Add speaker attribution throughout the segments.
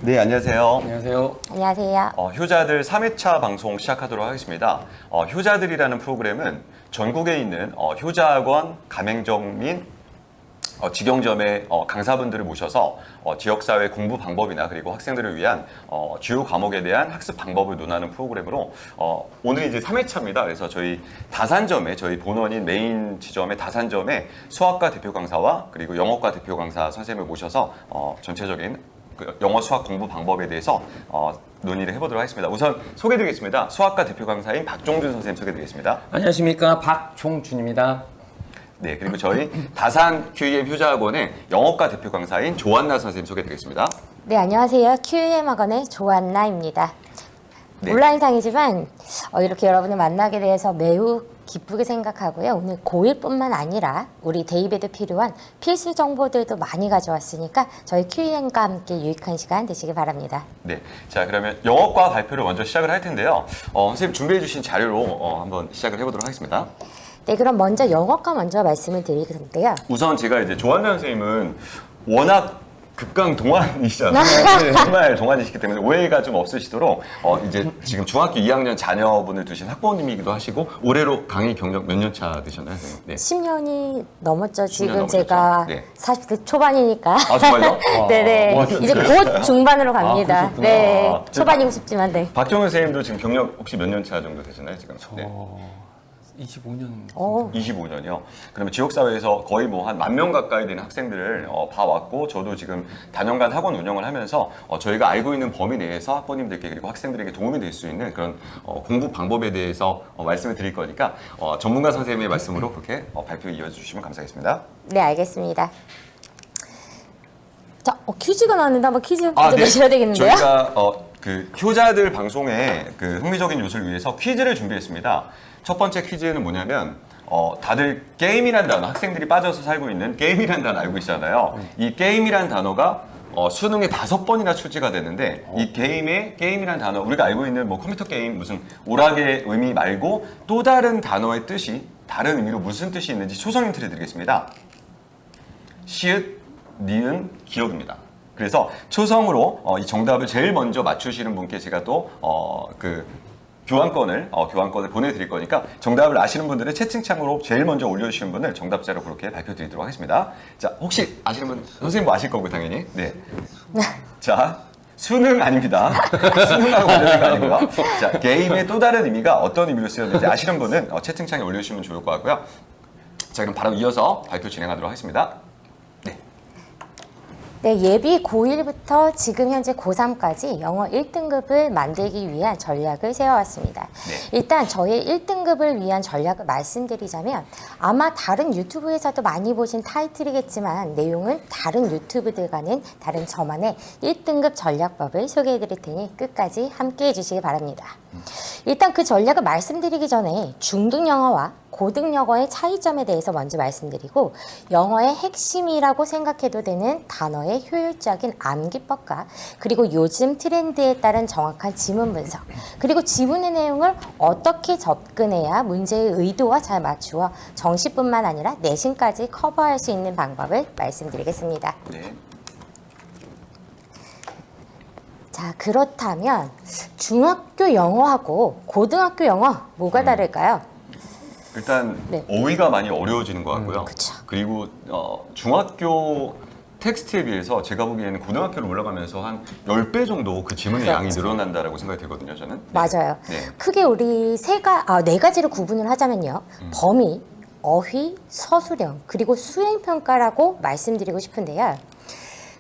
Speaker 1: 네, 안녕하세요.
Speaker 2: 안녕하세요.
Speaker 3: 안녕하세요.
Speaker 1: 효자들 3회차 방송 시작하도록 하겠습니다. 효자들이라는 프로그램은 전국에 있는 효자학원, 가맹점 및 직영점의 강사분들을 모셔서 지역사회 공부 방법이나 그리고 학생들을 위한 주요 과목에 대한 학습 방법을 논하는 프로그램으로 오늘 이제 3회차입니다. 그래서 저희 다산점에 저희 본원인 메인 지점의 다산점에 수학과 대표 강사와 그리고 영어과 대표 강사 선생님을 모셔서 전체적인 영어 수학 공부 방법에 대해서 논의를 해보도록 하겠습니다. 우선 소개드리겠습니다. 수학과 대표 강사인 박종준 선생님 소개드리겠습니다.
Speaker 2: 안녕하십니까, 박종준입니다.
Speaker 1: 네, 그리고 저희 다산 QEM 효자학원의 영어과 대표 강사인 조한나 선생님 소개드리겠습니다.
Speaker 3: 네, 안녕하세요. QEM 학원의 조한나입니다.
Speaker 1: 네.
Speaker 3: 온라인상이지만 이렇게 여러분을 만나게 돼서 매우 기쁘게 생각하고요. 오늘 고1뿐만 아니라 우리 대입에도 필요한 필수 정보들도 많이 가져왔으니까 저희 QEM과 함께 유익한 시간 되시길 바랍니다.
Speaker 1: 네, 자 그러면 영어과 발표를 먼저 시작을 할 텐데요. 선생님 준비해 주신 자료로 한번 시작을 해보도록 하겠습니다.
Speaker 3: 네, 그럼 먼저 영어과 먼저 말씀을 드릴 텐데요.
Speaker 1: 우선 제가 이제 조한나 선생님은 워낙 극강 동안이시잖아요. 정말 동안이시기 때문에 오해가 좀 없으시도록 이제 지금 중학교 2학년 자녀분을 두신 학부모님이기도 하시고 올해로 강의 경력 몇 년 차 되셨나요, 선생님? 네.
Speaker 3: 10년이 넘었죠. 지금
Speaker 1: 넘었죠.
Speaker 3: 제가
Speaker 1: 네.
Speaker 3: 40대 초반이니까.
Speaker 1: 아, 정말요?
Speaker 3: 네네.
Speaker 1: 와,
Speaker 3: 이제 곧 중반으로 갑니다.
Speaker 2: 그러셨구나.
Speaker 3: 네. 초반이고 싶지만 네.
Speaker 1: 박정은 선생님도 지금 경력 혹시 몇 년 차 정도 되셨나요, 지금? 네.
Speaker 2: 25년.
Speaker 1: 25년이요. 그러면 지역사회에서 거의 뭐 한 10,000명 가까이 되는 학생들을 봐왔고 저도 지금 다년간 학원 운영을 하면서 저희가 알고 있는 범위 내에서 학부모님들께 그리고 학생들에게 도움이 될 수 있는 그런 공부 방법에 대해서 말씀을 드릴 거니까 전문가 선생님의 말씀으로 그렇게 발표 이어주시면 감사하겠습니다.
Speaker 3: 네, 알겠습니다. 자, 퀴즈가 나왔는데 한번 퀴즈 먼저
Speaker 1: 네.
Speaker 3: 내셔야 되겠는데요?
Speaker 1: 저희가 그 효자들 방송에 그 흥미적인 요소를 위해서 퀴즈를 준비했습니다. 첫 번째 퀴즈는 뭐냐면 다들 게임이란 단어, 학생들이 빠져서 살고 있는 게임이란 단어 알고 계시잖아요. 이 게임이란 단어가 수능에 5번이나 출제가 되는데 이 게임이란 단어, 우리가 알고 있는 뭐 컴퓨터 게임 무슨 오락의 의미 말고 또 다른 단어의 뜻이 다른 의미로 무슨 뜻이 있는지 초성 힌트를 드리겠습니다. 시읒, 니은, 기억입니다. 그래서 초성으로 이 정답을 제일 먼저 맞추시는 분께 제가 또 교환권을 보내드릴 거니까 정답을 아시는 분들은 채팅창으로 제일 먼저 올려주시는 분을 정답자로 그렇게 발표드리도록 하겠습니다. 자, 혹시 아시는 분, 선생님 뭐 아실 거고 당연히. 네. 자, 수능 아닙니다. 수능하고 관련된 거 아니고요. 자, 게임의 또 다른 의미가 어떤 의미로 쓰였는지 아시는 분은 채팅창에 올려주시면 좋을 것 같고요. 자, 그럼 바로 이어서 발표 진행하도록 하겠습니다.
Speaker 3: 네, 예비 고1부터 지금 현재 고3까지 영어 1등급을 만들기 위한 전략을 세워왔습니다.
Speaker 1: 네.
Speaker 3: 일단 저의 1등급을 위한 전략을 말씀드리자면 아마 다른 유튜브에서도 많이 보신 타이틀이겠지만 내용은 다른 유튜브들과는 다른 저만의 1등급 전략법을 소개해드릴 테니 끝까지 함께해 주시기 바랍니다. 일단 그 전략을 말씀드리기 전에 중등 영어와 고등 영어의 차이점에 대해서 먼저 말씀드리고 영어의 핵심이라고 생각해도 되는 단어의 효율적인 암기법과 그리고 요즘 트렌드에 따른 정확한 지문 분석 그리고 지문의 내용을 어떻게 접근해야 문제의 의도와 잘 맞추어 정시뿐만 아니라 내신까지 커버할 수 있는 방법을 말씀드리겠습니다.
Speaker 1: 네.
Speaker 3: 자, 그렇다면 중학교 영어하고 고등학교 영어 뭐가 다를까요?
Speaker 1: 일단
Speaker 3: 네.
Speaker 1: 어휘가 많이 어려워지는 것 같고요.
Speaker 3: 그쵸.
Speaker 1: 그리고 중학교 텍스트에 비해서 제가 보기에는 고등학교로 올라가면서 한 10배 정도 그 지문의 양이
Speaker 3: 그렇죠.
Speaker 1: 늘어난다라고 생각이 들거든요, 저는. 네.
Speaker 3: 맞아요.
Speaker 1: 네.
Speaker 3: 크게 우리 네 가지로 구분을 하자면요. 범위, 어휘, 서술형, 그리고 수행평가라고 말씀드리고 싶은데요.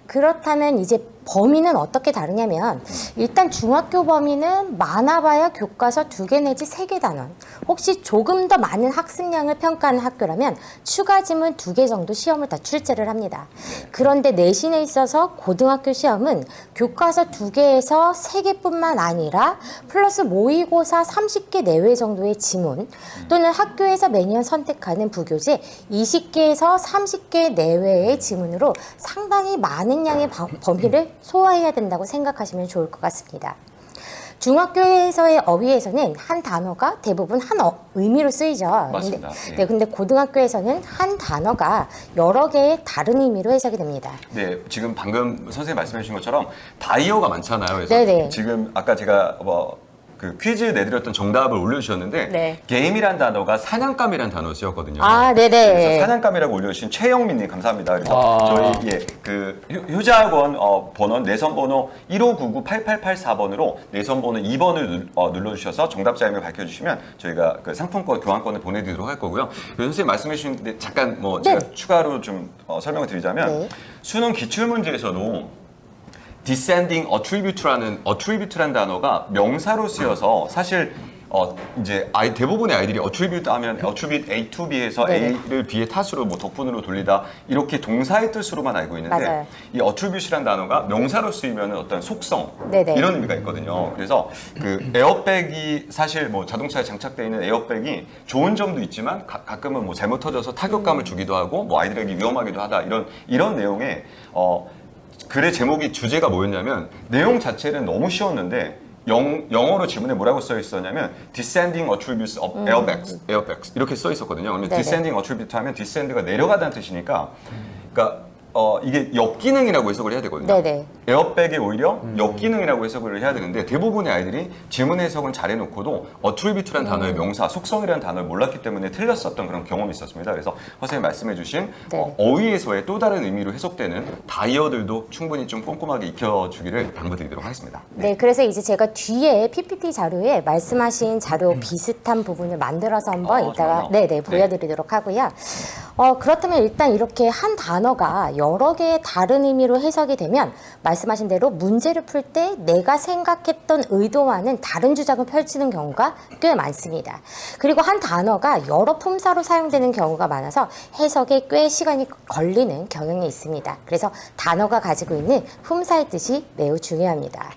Speaker 3: 그렇다면 이제 범위는 어떻게 다르냐면 일단 중학교 범위는 많아봐야 교과서 2개 내지 3개 단원. 혹시 조금 더 많은 학습량을 평가하는 학교라면 추가 지문 2개 정도 시험을 다 출제를 합니다. 그런데 내신에 있어서 고등학교 시험은 교과서 2개에서 3개뿐만 아니라 플러스 모의고사 30개 내외 정도의 지문 또는 학교에서 매년 선택하는 부교재 20개에서 30개 내외의 지문으로 상당히 많은 양의 범위를 소화해야 된다고 생각하시면 좋을 것 같습니다. 중학교에서의 어휘에서는 한 단어가 대부분 한 의미로 쓰이죠.
Speaker 1: 맞습니다.
Speaker 3: 근데,
Speaker 1: 예.
Speaker 3: 네, 근데 고등학교에서는 한 단어가 여러 개의 다른 의미로 해석이 됩니다.
Speaker 1: 네, 지금 방금 선생님 말씀해 주신 것처럼 다이어가 많잖아요. 그래서
Speaker 3: 네네.
Speaker 1: 지금 아까 제가 그 퀴즈 내드렸던 정답을 올려주셨는데
Speaker 3: 네.
Speaker 1: 게임이란 단어가 사냥감이란 단어 쓰였거든요.
Speaker 3: 아, 네네.
Speaker 1: 그래서 사냥감이라고 올려주신 최영민님 감사합니다. 그래서 저희 그 효자학원 번호 내선 번호 1599-8884번으로 내선 번호 2번을 눌러주셔서 정답자임을 밝혀주시면 저희가 그 상품권 교환권을 보내드리도록 할 거고요. 그 선생님 말씀해 주시는데 잠깐 제가
Speaker 3: 네.
Speaker 1: 추가로 좀 설명을 드리자면
Speaker 3: 네.
Speaker 1: 수능 기출문제에서도 descending attribute라는 단어가 명사로 쓰여서 사실 이제 대부분의 아이들이 attribute 하면 attribute A to B에서
Speaker 3: 네네.
Speaker 1: A를 B의 탓으로 덕분으로 돌리다 이렇게 동사의 뜻으로만 알고 있는데
Speaker 3: 맞아요.
Speaker 1: 이 attribute라는 단어가 명사로 쓰이면 어떤 속성
Speaker 3: 네네.
Speaker 1: 이런 의미가 있거든요. 그래서 그 에어백이 사실 자동차에 장착되어 있는 에어백이 좋은 점도 있지만 가끔은 잘못 터져서 타격감을 주기도 하고 아이들에게 위험하기도 하다 이런 내용의 글의 제목이 주제가 뭐였냐면 내용 자체는 너무 쉬웠는데 영어로 지문에 뭐라고 써 있었냐면 descending attributes of airbags 이렇게 써 있었거든요. 그러면
Speaker 3: 네네.
Speaker 1: descending attribute 하면 descend가 내려가다는 뜻이니까 그러니까 이게 역기능이라고 해석을 해야 되거든요.
Speaker 3: 네네.
Speaker 1: 에어백이 오히려 역기능이라고 해석을 해야 되는데 대부분의 아이들이 지문 해석은 잘 해놓고도 attribute라는 단어의 명사, 속성이라는 단어를 몰랐기 때문에 틀렸었던 그런 경험이 있었습니다. 그래서 선생님 말씀해주신
Speaker 3: 네.
Speaker 1: 어휘에서의 또 다른 의미로 해석되는 다이어들도 충분히 좀 꼼꼼하게 익혀주기를 당부드리도록 하겠습니다.
Speaker 3: 네, 그래서 이제 제가 뒤에 PPT 자료에 말씀하신 자료 비슷한 부분을 만들어서 한번 이따가
Speaker 1: 정말요?
Speaker 3: 네네 보여드리도록 하고요. 그렇다면 일단 이렇게 한 단어가 여러 개의 다른 의미로 해석이 되면 말씀하신 대로 문제를 풀 때 내가 생각했던 의도와는 다른 주장을 펼치는 경우가 꽤 많습니다. 그리고 한 단어가 여러 품사로 사용되는 경우가 많아서 해석에 꽤 시간이 걸리는 경향이 있습니다. 그래서 단어가 가지고 있는 품사의 뜻이 매우 중요합니다.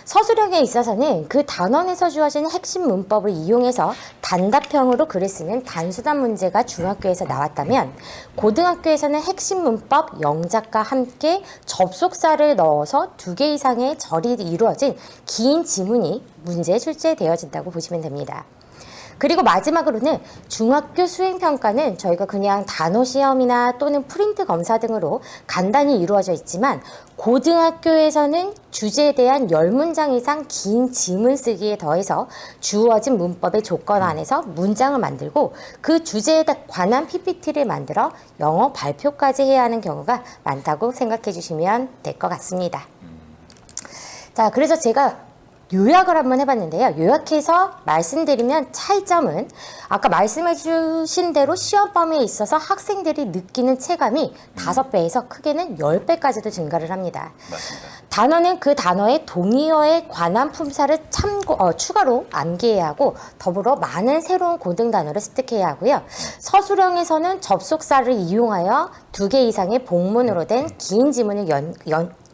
Speaker 3: 서술형에 있어서는 그 단원에서 주어진 핵심 문법을 이용해서 단답형으로 글을 쓰는 단수단 문제가 중학교에서 나왔다면 고등학교에서는 핵심 문법 영작과 함께 접속사를 넣어서 2개 이상의 절이 이루어진 긴 지문이 문제에 출제되어진다고 보시면 됩니다. 그리고 마지막으로는 중학교 수행평가는 저희가 그냥 단어 시험이나 또는 프린트 검사 등으로 간단히 이루어져 있지만 고등학교에서는 주제에 대한 10문장 이상 긴 지문 쓰기에 더해서 주어진 문법의 조건 안에서 문장을 만들고 그 주제에 관한 PPT를 만들어 영어 발표까지 해야 하는 경우가 많다고 생각해 주시면 될 것 같습니다. 자, 그래서 제가 요약을 한번 해봤는데요. 요약해서 말씀드리면 차이점은 아까 말씀해 주신 대로 시험 범위에 있어서 학생들이 느끼는 체감이 5배에서 크게는 10배까지도 증가를 합니다.
Speaker 1: 맞습니다.
Speaker 3: 단어는 그 단어의 동의어에 관한 품사를 추가로 암기해야 하고 더불어 많은 새로운 고등 단어를 습득해야 하고요. 서술형에서는 접속사를 이용하여 2개 이상의 복문으로 된 긴 지문을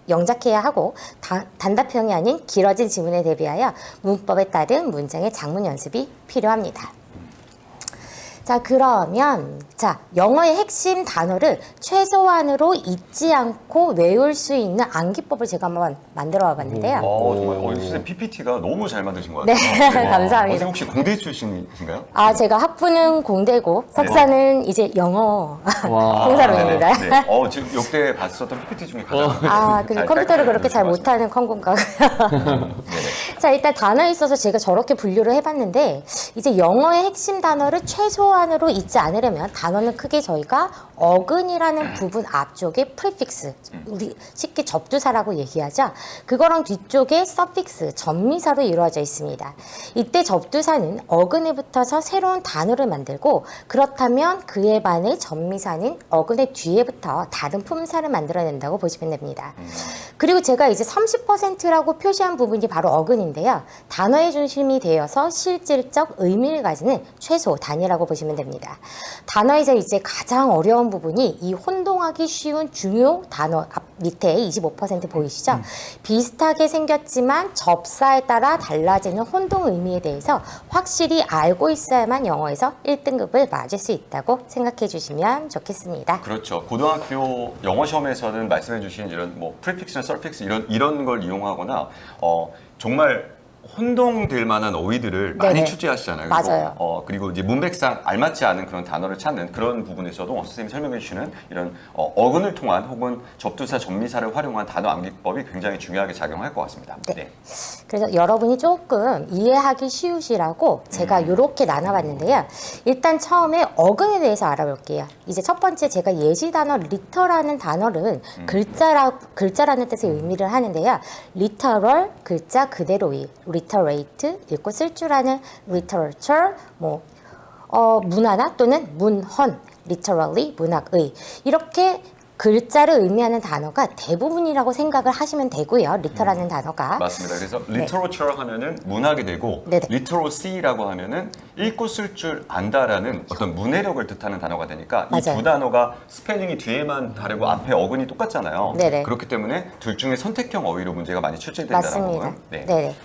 Speaker 3: 영작해야 하고 단답형이 아닌 길어진 지문에 대비하여 문법에 따른 문장의 작문 연습이 필요합니다. 자, 그러면 영어의 핵심 단어를 최소한으로 잊지 않고 외울 수 있는 암기법을 제가 한번 만들어 와봤는데요.
Speaker 1: 정말 선생님 PPT가 너무 잘 만드신 것
Speaker 3: 네,
Speaker 1: 같아요.
Speaker 3: 감사합니다.
Speaker 1: 선생님 혹시 공대 출신이신가요?
Speaker 3: 제가 학부는 공대고 석사는 이제 영어 봉사로입니다.
Speaker 1: 네. 지금 역대 봤었던 PPT 중에 가장
Speaker 3: 근데
Speaker 1: 잘
Speaker 3: 컴퓨터를 그렇게 잘
Speaker 1: 만드신 것
Speaker 3: 못하는 컴공가고요.
Speaker 1: 네네.
Speaker 3: 자, 일단 단어에 있어서 제가 저렇게 분류를 해봤는데 이제 영어의 핵심 단어를 최소한으로 잊지 않으려면 단어는 크게 저희가 어근이라는 부분 앞쪽에 프리픽스, 우리 쉽게 접두사라고 얘기하죠. 그거랑 뒤쪽에 서픽스, 전미사로 이루어져 있습니다. 이때 접두사는 어근에 붙어서 새로운 단어를 만들고 그렇다면 그에 반해 전미사는 어근의 뒤에부터 다른 품사를 만들어낸다고 보시면 됩니다. 그리고 제가 이제 30%라고 표시한 부분이 바로 어근인데요. 단어의 중심이 되어서 실질적 의미를 가지는 최소 단위라고 보시면 됩니다. 단어에서 이제 가장 어려운 부분이 이 혼동하기 쉬운 중요 단어 앞 밑에 25% 보이시죠? 비슷하게 생겼지만 접사에 따라 달라지는 혼동 의미에 대해서 확실히 알고 있어야만 영어에서 1등급을 맞을 수 있다고 생각해 주시면 좋겠습니다.
Speaker 1: 그렇죠. 고등학교 영어 시험에서는 말씀해 주신 이런 프리픽스나 서픽스 이런 걸 이용하거나 정말 혼동될 만한 어휘들을
Speaker 3: 네네.
Speaker 1: 많이 출제하시잖아요.
Speaker 3: 맞아요.
Speaker 1: 그리고 이제 문맥상 알맞지 않은 그런 단어를 찾는 그런 부분에서도 선생님이 설명해 주시는 이런 어근을 통한 혹은 접두사, 접미사를 활용한 단어 암기법이 굉장히 중요하게 작용할 것 같습니다.
Speaker 3: 네. 그래서 여러분이 조금 이해하기 쉬우시라고 제가 이렇게 나눠봤는데요. 일단 처음에 어근에 대해서 알아볼게요. 이제 첫 번째 제가 예시 단어 리터라는 단어는 글자라는 뜻의 의미를 하는데요. 리터럴 글자 그대로의 리터레이트 읽고 쓸 줄 아는 literature 문화나 또는 문헌 literally 문학의 이렇게 글자를 의미하는 단어가 대부분이라고 생각을 하시면 되고요. 리터라는 단어가.
Speaker 1: 맞습니다. 그래서 literature 하면은 문학이 되고
Speaker 3: 네네.
Speaker 1: literacy라고 하면은 읽고 쓸 줄 안다라는 어떤 문해력을 뜻하는 단어가 되니까 이
Speaker 3: 맞아요.
Speaker 1: 두 단어가 스펠링이 뒤에만 다르고 앞에 어근이 똑같잖아요.
Speaker 3: 네네.
Speaker 1: 그렇기 때문에 둘 중에 선택형 어휘로 문제가 많이 출제된다는
Speaker 3: 맞습니다.
Speaker 1: 부분. 네.
Speaker 3: 네.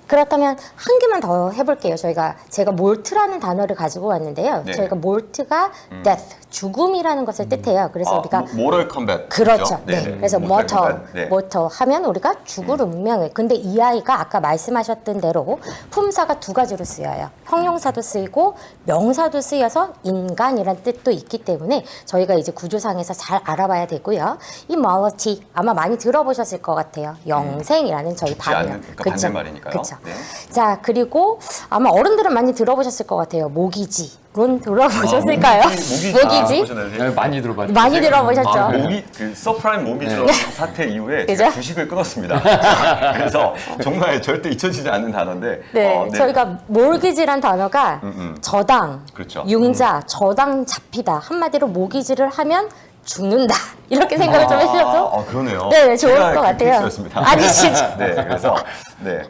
Speaker 3: 그렇다면 한 개만 더 해볼게요. 제가 몰트라는 단어를 가지고 왔는데요.
Speaker 1: 네.
Speaker 3: 저희가 몰트가 death, 죽음이라는 것을 뜻해요. 그래서 우리가
Speaker 1: moral combat.
Speaker 3: 그렇죠. 네.
Speaker 1: 네네.
Speaker 3: 그래서
Speaker 1: mortal
Speaker 3: mortal,
Speaker 1: combat. 네.
Speaker 3: mortal 하면 우리가 죽을 운명을. 근데 이 아이가 아까 말씀하셨던 대로 품사가 두 가지로 쓰여요. 형용사도 쓰이고 명사도 쓰여서 인간이란 뜻도 있기 때문에 저희가 이제 구조상에서 잘 알아봐야 되고요. 이 morality 아마 많이 들어보셨을 것 같아요. 영생이라는 저희
Speaker 1: 죽지 않는,
Speaker 3: 반응.
Speaker 1: 그러니까 반대말이니까요.
Speaker 3: 그렇죠.
Speaker 1: 네.
Speaker 3: 자, 그리고 아마 어른들은 많이 들어보셨을 것 같아요. 모기지. 론 들어보셨을까요? 모기지?
Speaker 1: 보셨나요?
Speaker 2: 네, 많이 들어봤죠.
Speaker 3: 많이 들어보셨죠?
Speaker 1: 모기 그 서프라임 모기지 사태 이후에
Speaker 3: 그죠?
Speaker 1: 제가 주식을 끊었습니다. 그래서 정말 절대 잊혀지지 않는 단어인데.
Speaker 3: 네, 저희가 몰기지란 단어가 저당,
Speaker 1: 그렇죠.
Speaker 3: 융자, 저당 잡히다. 한마디로 모기지를 하면 죽는다. 이렇게 생각을 좀 해주셔도
Speaker 1: 그러네요.
Speaker 3: 네, 좋을
Speaker 1: 제가
Speaker 3: 것
Speaker 1: 그
Speaker 3: 같아요.
Speaker 1: 케이스였습니다.
Speaker 3: 아니시죠?
Speaker 1: 네, 그래서 네.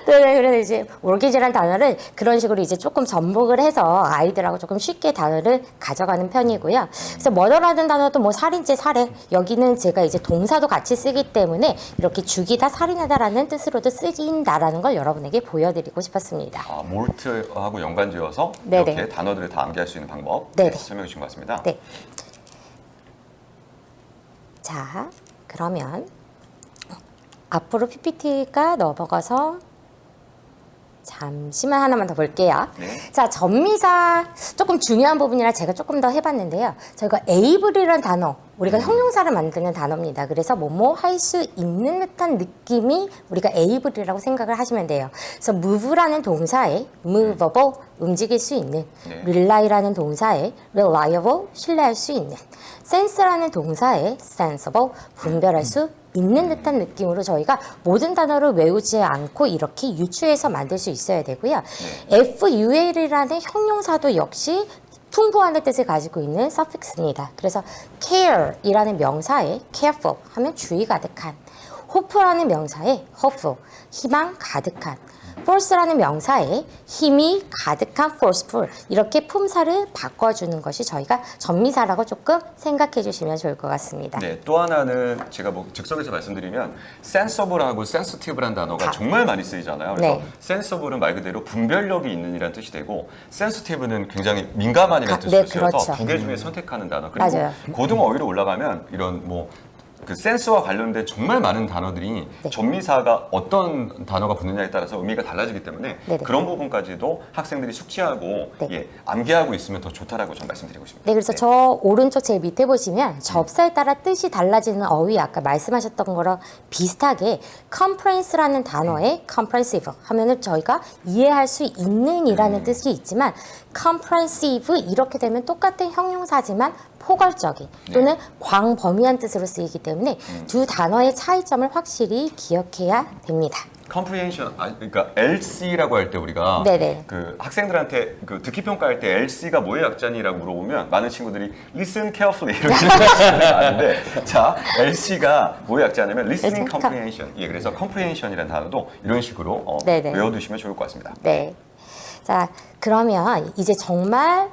Speaker 3: 네, 그래서 이제 몰기지란 단어를 그런 식으로 이제 조금 접목을 해서 아이들하고 조금 쉽게 단어를 가져가는 편이고요. 그래서 머더라는 단어도 뭐 살인죄, 살해 여기는 제가 이제 동사도 같이 쓰기 때문에 이렇게 죽이다, 살인하다라는 뜻으로도 쓰인다라는 걸 여러분에게 보여드리고 싶었습니다.
Speaker 1: 몰트하고 연관지어서
Speaker 3: 네네.
Speaker 1: 이렇게 단어들을 다 암기할 수 있는 방법
Speaker 3: 네네.
Speaker 1: 설명해 주신 것 같습니다.
Speaker 3: 네. 자, 그러면 앞으로 PPT가 넘어가서 잠시만 하나만 더 볼게요.
Speaker 1: 네.
Speaker 3: 자, 전미사 조금 중요한 부분이라 제가 조금 더 해봤는데요. 저희가 able이라는 단어, 우리가 형용사를 만드는 단어입니다. 그래서 뭐뭐 할 수 있는 듯한 느낌이 우리가 able이라고 생각을 하시면 돼요. 그래서 move라는 동사에 movable, 움직일 수 있는,
Speaker 1: 네.
Speaker 3: rely라는 동사에 reliable, 신뢰할 수 있는, sense라는 동사에 sensible, 분별할 수 있는 듯한 느낌으로 저희가 모든 단어를 외우지 않고 이렇게 유추해서 만들 수 있어야 되고요. ful이라는 형용사도 역시 풍부한 뜻을 가지고 있는 suffix입니다. 그래서 care이라는 명사에 careful 하면 주의 가득한, hope라는 명사에 hopeful, 희망 가득한, force라는 명사에 힘이 가득한 forceful 이렇게 품사를 바꿔주는 것이 저희가 전미사라고 조금 생각해 주시면 좋을 것 같습니다.
Speaker 1: 네, 또 하나는 제가 뭐 즉석에서 말씀드리면 sensible하고 sensitive라는 단어가 정말 많이 쓰이잖아요. 그래서
Speaker 3: 네.
Speaker 1: sensible은 말 그대로 분별력이 있는 이라는 뜻이 되고 sensitive는 굉장히 민감한이라는 뜻이
Speaker 3: 네,
Speaker 1: 쓰여서
Speaker 3: 그렇죠.
Speaker 1: 두 개 중에 선택하는 단어. 그리고
Speaker 3: 맞아요.
Speaker 1: 고등어 어휘로 올라가면 이런 뭐 그 센스와 관련된 정말 많은 단어들이
Speaker 3: 네.
Speaker 1: 전미사가 어떤 단어가 붙느냐에 따라서 의미가 달라지기 때문에
Speaker 3: 네네.
Speaker 1: 그런 부분까지도 학생들이 숙지하고
Speaker 3: 네.
Speaker 1: 예, 암기하고 있으면 더 좋다라고 좀 말씀드리고 싶습니다.
Speaker 3: 네, 그래서 저 오른쪽 제일 밑에 보시면 접사에 따라 뜻이 달라지는 어휘 아까 말씀하셨던 거랑 비슷하게 comprehense라는 단어에 comprehensive 하면은 저희가 이해할 수 있는이라는 뜻이 있지만 comprehensive 이렇게 되면 똑같은 형용사지만 포괄적인 또는 광범위한 뜻으로 쓰이기 때문에 두 단어의 차이점을 확실히 기억해야 됩니다.
Speaker 1: comprehension, 그러니까 LC라고 할 때 우리가
Speaker 3: 네네.
Speaker 1: 그 학생들한테 그 듣기 평가할 때 LC가 뭐의 약자니라고 물어보면 많은 친구들이 listen carefully 이렇게 생각하는데 자 LC가 뭐의 약자냐면 listening comprehension. 예, 그래서 comprehension이라는 단어도 이런 식으로
Speaker 3: 네네.
Speaker 1: 외워두시면 좋을 것 같습니다.
Speaker 3: 네. 자, 그러면 이제 정말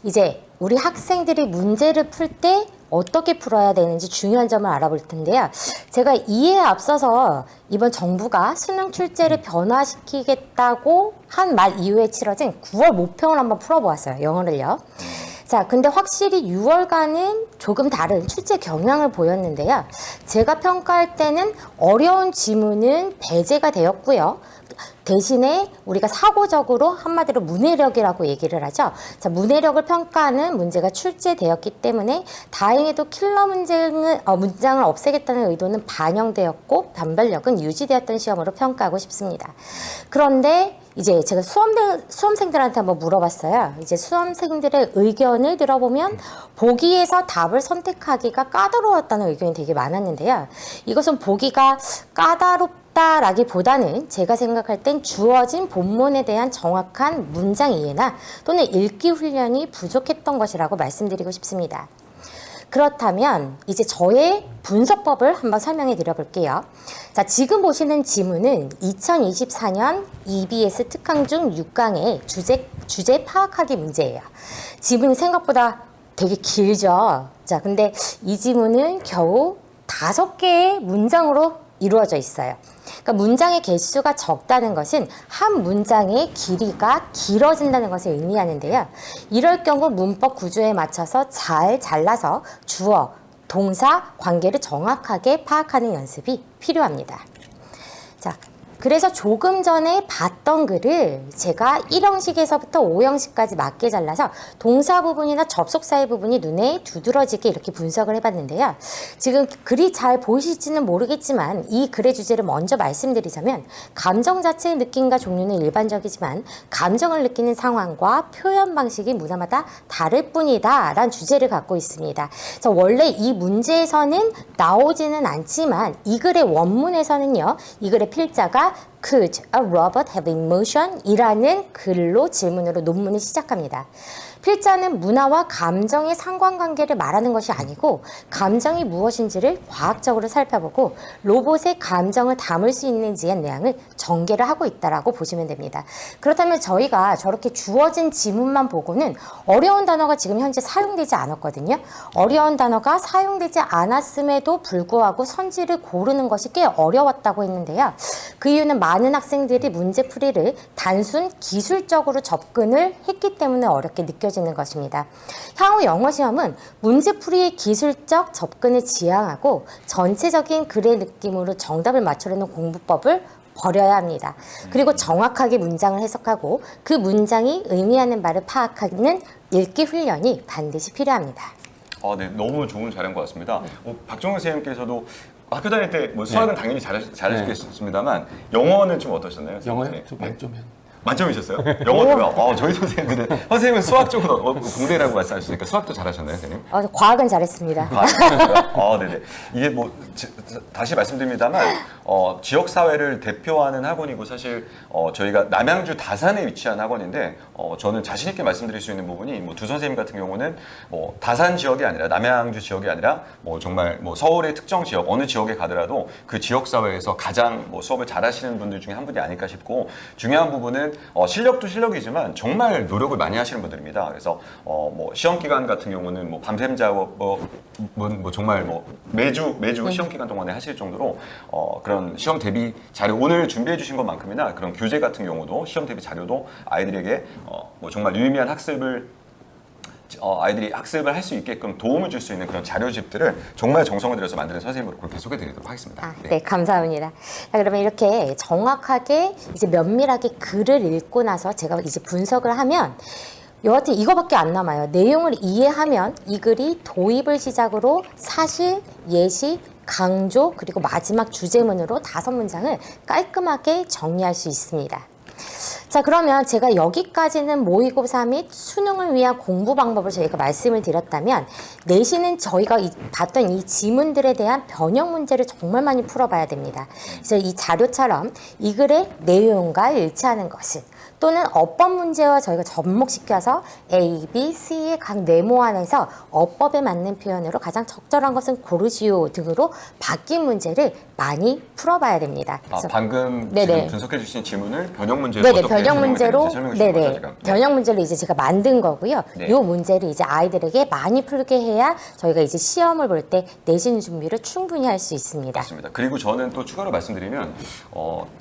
Speaker 3: 이제 우리 학생들이 문제를 풀 때 어떻게 풀어야 되는지 중요한 점을 알아볼 텐데요. 제가 이에 앞서서 이번 정부가 수능 출제를 변화시키겠다고 한 말 이후에 치러진 9월 모평을 한번 풀어보았어요. 영어를요. 자, 근데 확실히 6월과는 조금 다른 출제 경향을 보였는데요. 제가 평가할 때는 어려운 지문은 배제가 되었고요. 대신에 우리가 사고적으로 한마디로 문해력이라고 얘기를 하죠. 자, 문해력을 평가하는 문제가 출제되었기 때문에 다행히도 킬러 문장을 없애겠다는 의도는 반영되었고 변별력은 유지되었던 시험으로 평가하고 싶습니다. 그런데 이제 제가 수험생들한테 한번 물어봤어요. 이제 수험생들의 의견을 들어보면 보기에서 답을 선택하기가 까다로웠다는 의견이 되게 많았는데요. 이것은 보기가 까다롭다라기보다는 제가 생각할 땐 주어진 본문에 대한 정확한 문장 이해나 또는 읽기 훈련이 부족했던 것이라고 말씀드리고 싶습니다. 그렇다면 이제 저의 분석법을 한번 설명해 드려 볼게요. 자, 지금 보시는 지문은 2024년 EBS 특강 중 6강의 주제 파악하기 문제예요. 지문이 생각보다 되게 길죠. 자, 근데 이 지문은 겨우 5개의 문장으로 이루어져 있어요. 그러니까 문장의 개수가 적다는 것은 한 문장의 길이가 길어진다는 것을 의미하는데요. 이럴 경우 문법 구조에 맞춰서 잘 잘라서 주어, 동사, 관계를 정확하게 파악하는 연습이 필요합니다. 자, 그래서 조금 전에 봤던 글을 제가 1형식에서부터 5형식까지 맞게 잘라서 동사 부분이나 접속사의 부분이 눈에 두드러지게 이렇게 분석을 해봤는데요. 지금 글이 잘 보이실지는 모르겠지만 이 글의 주제를 먼저 말씀드리자면 감정 자체의 느낌과 종류는 일반적이지만 감정을 느끼는 상황과 표현 방식이 문화마다 다를 뿐이다 라는 주제를 갖고 있습니다. 그래서 원래 이 문제에서는 나오지는 않지만 이 글의 원문에서는요. 이 글의 필자가 Could a robot have emotion? 이라는 글로 질문으로 논문을 시작합니다. 필자는 문화와 감정의 상관관계를 말하는 것이 아니고 감정이 무엇인지를 과학적으로 살펴보고 로봇의 감정을 담을 수 있는지의 내용을 전개를 하고 있다라고 보시면 됩니다. 그렇다면 저희가 저렇게 주어진 지문만 보고는 어려운 단어가 지금 현재 사용되지 않았거든요. 어려운 단어가 사용되지 않았음에도 불구하고 선지를 고르는 것이 꽤 어려웠다고 했는데요. 그 이유는 많은 학생들이 문제풀이를 단순 기술적으로 접근을 했기 때문에 어렵게 느껴지는 것입니다. 향후 영어 시험은 문제풀이의 기술적 접근을 지향하고 전체적인 글의 느낌으로 정답을 맞추려는 공부법을 버려야 합니다. 그리고 정확하게 문장을 해석하고 그 문장이 의미하는 바를 파악하는 읽기 훈련이 반드시 필요합니다.
Speaker 1: 네, 너무 좋은 자료인 것 같습니다. 박종훈 선생님께서도 학교 다닐 때 뭐 수학은 당연히 잘하셨겠습니다만 영어는 좀 어떠셨나요?
Speaker 2: 영어요? 좀 만점이요.
Speaker 1: 만점이셨어요? 영어도요? 저희 선생님은 수학 쪽은 공대라고 말씀하셨으니까 수학도 잘하셨나요, 선생님?
Speaker 3: 과학은 잘했습니다.
Speaker 1: 네네. 이게 뭐 다시 말씀드립니다만 지역 사회를 대표하는 학원이고 사실 저희가 남양주 다산에 위치한 학원인데 저는 자신 있게 말씀드릴 수 있는 부분이 뭐 두 선생님 같은 경우는 뭐 다산 지역이 아니라 남양주 지역이 아니라 뭐 정말 뭐 서울의 특정 지역 어느 지역에 가더라도 그 지역 사회에서 가장 뭐 수업을 잘하시는 분들 중에 한 분이 아닐까 싶고 중요한 부분은 실력도 실력이지만 정말 노력을 많이 하시는 분들입니다. 그래서 뭐 시험 기간 같은 경우는 뭐 밤샘 작업 뭐 정말 뭐 매주 시험 기간 동안에 하실 정도로 그런 시험 대비 자료 오늘 준비해 주신 것만큼이나 그런 교재 같은 경우도 시험 대비 자료도 아이들에게 뭐 정말 유의미한 아이들이 학습을 할 수 있게끔 도움을 줄 수 있는 그런 자료집들을 정말 정성을 들여서 만드는 선생님으로 그렇게 소개드리도록 하겠습니다.
Speaker 3: 네, 감사합니다. 자, 그러면 이렇게 정확하게 이제 면밀하게 글을 읽고 나서 제가 이제 분석을 하면 여하튼 이거밖에 안 남아요. 내용을 이해하면 이 글이 도입을 시작으로 사실, 예시, 강조, 그리고 마지막 주제문으로 5문장을 깔끔하게 정리할 수 있습니다. 자, 그러면 제가 여기까지는 모의고사 및 수능을 위한 공부 방법을 저희가 말씀을 드렸다면 내신은 저희가 봤던 이 지문들에 대한 변형 문제를 정말 많이 풀어봐야 됩니다. 그래서 이 자료처럼 이 글의 내용과 일치하는 것은 또는 어법 문제와 저희가 접목시켜서 A, B, C의 각 네모 안에서 어법에 맞는 표현으로 가장 적절한 것은 고르시오 등으로 바뀐 문제를 많이 풀어봐야 됩니다.
Speaker 1: 방금 지금 분석해 주신 지문을 변형 문제로
Speaker 3: 네네, 변형 문제로
Speaker 1: 네네,
Speaker 3: 변형 문제를 이제 제가 만든 거고요.
Speaker 1: 네.
Speaker 3: 이 문제를 이제 아이들에게 많이 풀게 해야 저희가 이제 시험을 볼 때 내신 준비를 충분히 할 수 있습니다.
Speaker 1: 맞습니다. 그리고 저는 또 추가로 말씀드리면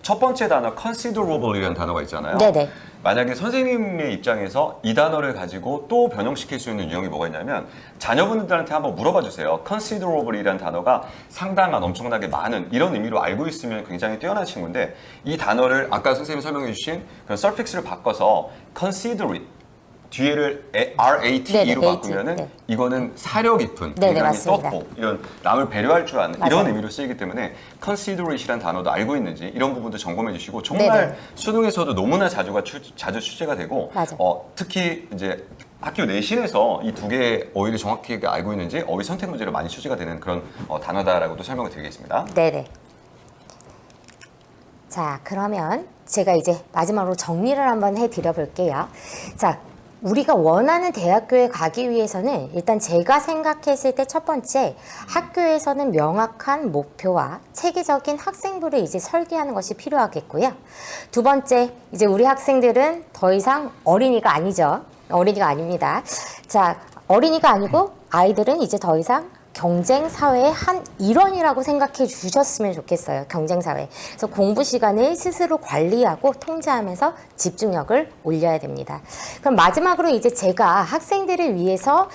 Speaker 1: 첫 번째 단어 considerable이라는 단어가 있잖아요.
Speaker 3: 네네.
Speaker 1: 만약에 선생님의 입장에서 이 단어를 가지고 또 변형시킬 수 있는 유형이 뭐가 있냐면 자녀분들한테 한번 물어봐 주세요. considerable이라는 단어가 상당한, 엄청나게 많은 이런 의미로 알고 있으면 굉장히 뛰어난 친구인데 이 단어를 아까 선생님이 설명해 주신 그런 suffix를 바꿔서 considerate 뒤에를 RATE로
Speaker 3: 네네,
Speaker 1: 바꾸면은
Speaker 3: 네.
Speaker 1: 이거는 사려 깊은,
Speaker 3: 네네,
Speaker 1: 굉장히
Speaker 3: 맞습니다.
Speaker 1: 떴고 이런 남을 배려할 줄 아는 이런
Speaker 3: 맞아요.
Speaker 1: 의미로 쓰이기 때문에 considerate이라는 단어도 알고 있는지 이런 부분도 점검해 주시고 정말
Speaker 3: 네네.
Speaker 1: 수능에서도 너무나 자주 출제가 되고
Speaker 3: 맞아요.
Speaker 1: 특히 이제 학교 내신에서 이 두 개의 어휘를 정확히 알고 있는지 어휘 선택 문제로 많이 출제가 되는 그런 단어다라고도 설명을 드리겠습니다.
Speaker 3: 네네. 자, 그러면 제가 이제 마지막으로 정리를 한번 해드려 볼게요. 자, 우리가 원하는 대학교에 가기 위해서는 일단 제가 생각했을 때 첫 번째, 학교에서는 명확한 목표와 체계적인 학생부를 이제 설계하는 것이 필요하겠고요. 두 번째, 이제 우리 학생들은 더 이상 어린이가 아니죠. 어린이가 아닙니다. 자, 어린이가 아니고 아이들은 이제 더 이상 경쟁 사회의 한 일원이라고 생각해 주셨으면 좋겠어요. 경쟁 사회. 그래서 공부 시간을 스스로 관리하고 통제하면서 집중력을 올려야 됩니다. 그럼 마지막으로 이제 제가 학생들을 위해서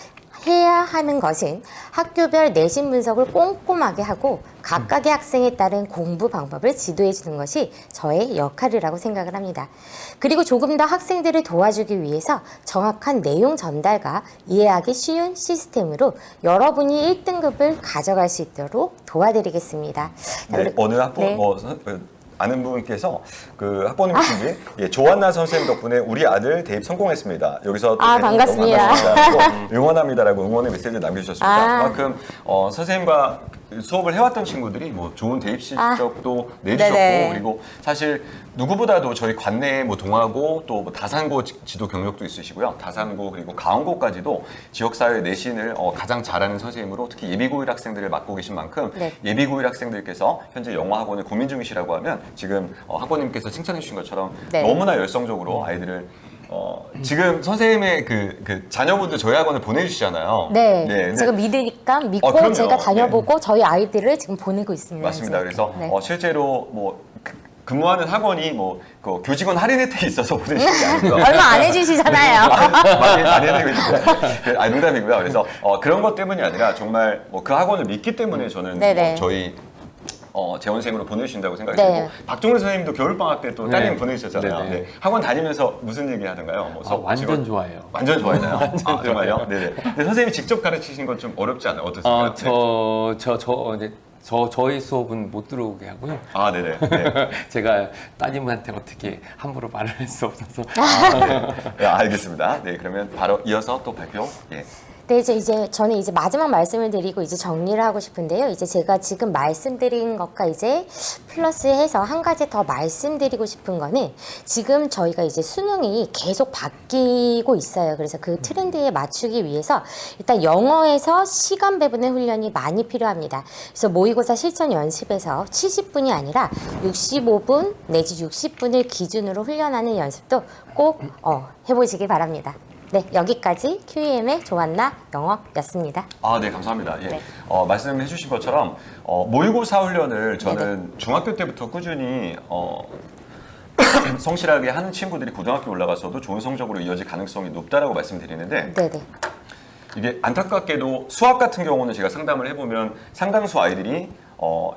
Speaker 3: 해야 하는 것은 학교별 내신 분석을 꼼꼼하게 하고 각각의 학생에 따른 공부 방법을 지도해 주는 것이 저의 역할이라고 생각을 합니다. 그리고 조금 더 학생들을 도와주기 위해서 정확한 내용 전달과 이해하기 쉬운 시스템으로 여러분이 1등급을 가져갈 수 있도록 도와드리겠습니다.
Speaker 1: 네, 어느 학부
Speaker 3: 네.
Speaker 1: 아는 분께서 그 학부모님이신지 예, 조한나 선생님 덕분에 우리 아들 대입 성공했습니다. 여기서 또
Speaker 3: 반갑습니다.
Speaker 1: 반갑습니다. 응원합니다라고 응원의 메시지를 남겨주셨습니다. 그만큼 선생님과 수업을 해왔던 친구들이 뭐 좋은 대입 실적도 내주셨고
Speaker 3: 네네.
Speaker 1: 그리고 사실 누구보다도 저희 관내에 뭐 동아고 또 뭐 다산고 지도 경력도 있으시고요. 다산고 그리고 가원고까지도 지역사회 내신을 가장 잘하는 선생님으로 특히 예비고1 학생들을 맡고 계신 만큼
Speaker 3: 네.
Speaker 1: 예비고1 학생들께서 현재 영어 학원을 고민 중이시라고 하면 지금 학부모님께서 칭찬해 주신 것처럼
Speaker 3: 네.
Speaker 1: 너무나 열성적으로 아이들을 지금 선생님의 그 자녀분들 저희 학원을 보내주시잖아요.
Speaker 3: 네,
Speaker 1: 근데
Speaker 3: 제가 믿고
Speaker 1: 그럼요.
Speaker 3: 제가 다녀보고 저희 아이들을 지금 보내고 있습니다.
Speaker 1: 맞습니다.
Speaker 3: 이제.
Speaker 1: 그래서
Speaker 3: 네.
Speaker 1: 실제로 뭐 근무하는 학원이 그 교직원 할인 혜택이 있어서 보내주신 게 아니고요.
Speaker 3: 얼마 안 해주시잖아요.
Speaker 1: 많이 해드리고 있습니다. 농담이고요. 그래서 그런 것 때문이 아니라 정말 뭐 그 학원을 믿기 때문에 저는
Speaker 3: 네네.
Speaker 1: 저희 재원생으로 보내주신다고 생각이 들고
Speaker 3: 네.
Speaker 1: 박종훈 선생님도 겨울방학 때 또 따님
Speaker 2: 네.
Speaker 1: 보내주셨잖아요.
Speaker 2: 네네.
Speaker 1: 네. 학원 다니면서 무슨 얘기 하던가요? 뭐
Speaker 2: 완전 좋아해요.
Speaker 1: 완전 좋아해요. 정말요? 네네. 근데 선생님이 직접 가르치신 건 좀 어렵지 않아요? 어떻습니까?
Speaker 2: 저희 수업은 못 들어오게 하고요.
Speaker 1: 아, 네네. 네.
Speaker 2: 제가 따님한테 어떻게 함부로 말을 할 수 없어서.
Speaker 1: 네, 알겠습니다. 네, 그러면 바로 이어서 또 발표. 예.
Speaker 3: 네, 이제 저는 이제 마지막 말씀을 드리고 이제 정리를 하고 싶은데요. 이제 제가 지금 말씀드린 것과 이제 플러스해서 한 가지 더 말씀드리고 싶은 거는 지금 저희가 이제 수능이 계속 바뀌고 있어요. 그래서 그 트렌드에 맞추기 위해서 일단 영어에서 시간 배분의 훈련이 많이 필요합니다. 그래서 모의고사 실전 연습에서 70분이 아니라 65분 내지 60분을 기준으로 훈련하는 연습도 꼭 해보시기 바랍니다. 네, 여기까지 QEM의 조한나 영어였습니다.
Speaker 1: 아, 네, 감사합니다. 예.
Speaker 3: 네.
Speaker 1: 말씀해 주신 것처럼 모의고사 훈련을 저는 중학교 때부터 꾸준히 성실하게 하는 친구들이 고등학교 올라가서도 좋은 성적으로 이어질 가능성이 높다라고 말씀드리는데
Speaker 3: 네네.
Speaker 1: 이게 안타깝게도 수학 같은 경우는 제가 상담을 해보면 상당수 아이들이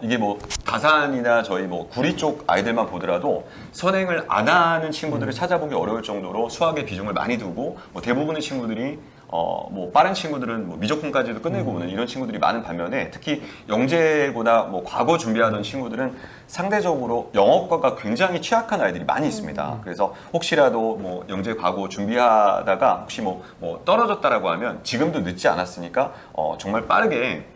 Speaker 1: 이게 뭐 다산이나 저희 뭐 구리 쪽 아이들만 보더라도 선행을 안 하는 친구들을 찾아보기 어려울 정도로 수학의 비중을 많이 두고 뭐 대부분의 친구들이 뭐 빠른 친구들은 뭐 미적분까지도 끝내고 오는 이런 친구들이 많은 반면에 특히 영재고나 뭐 과거 준비하던 친구들은 상대적으로 영어과가 굉장히 취약한 아이들이 많이 있습니다. 그래서 혹시라도 뭐 영재 과거 준비하다가 혹시 뭐 떨어졌다라고 하면 지금도 늦지 않았으니까 정말 빠르게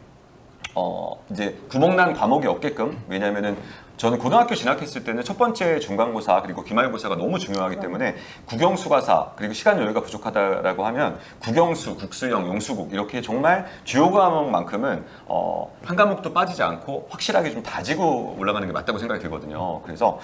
Speaker 1: 이제 구멍난 과목이 없게끔 왜냐면은 저는 고등학교 진학했을 때는 첫 번째 중간고사 그리고 기말고사가 너무 중요하기 때문에 국영수가사 그리고 시간 여유가 부족하다라고 하면 국영수, 국수영, 영수국 이렇게 정말 주요 과목만큼은 한 과목도 빠지지 않고 확실하게 좀 다지고 올라가는 게 맞다고 생각이 들거든요. 그래서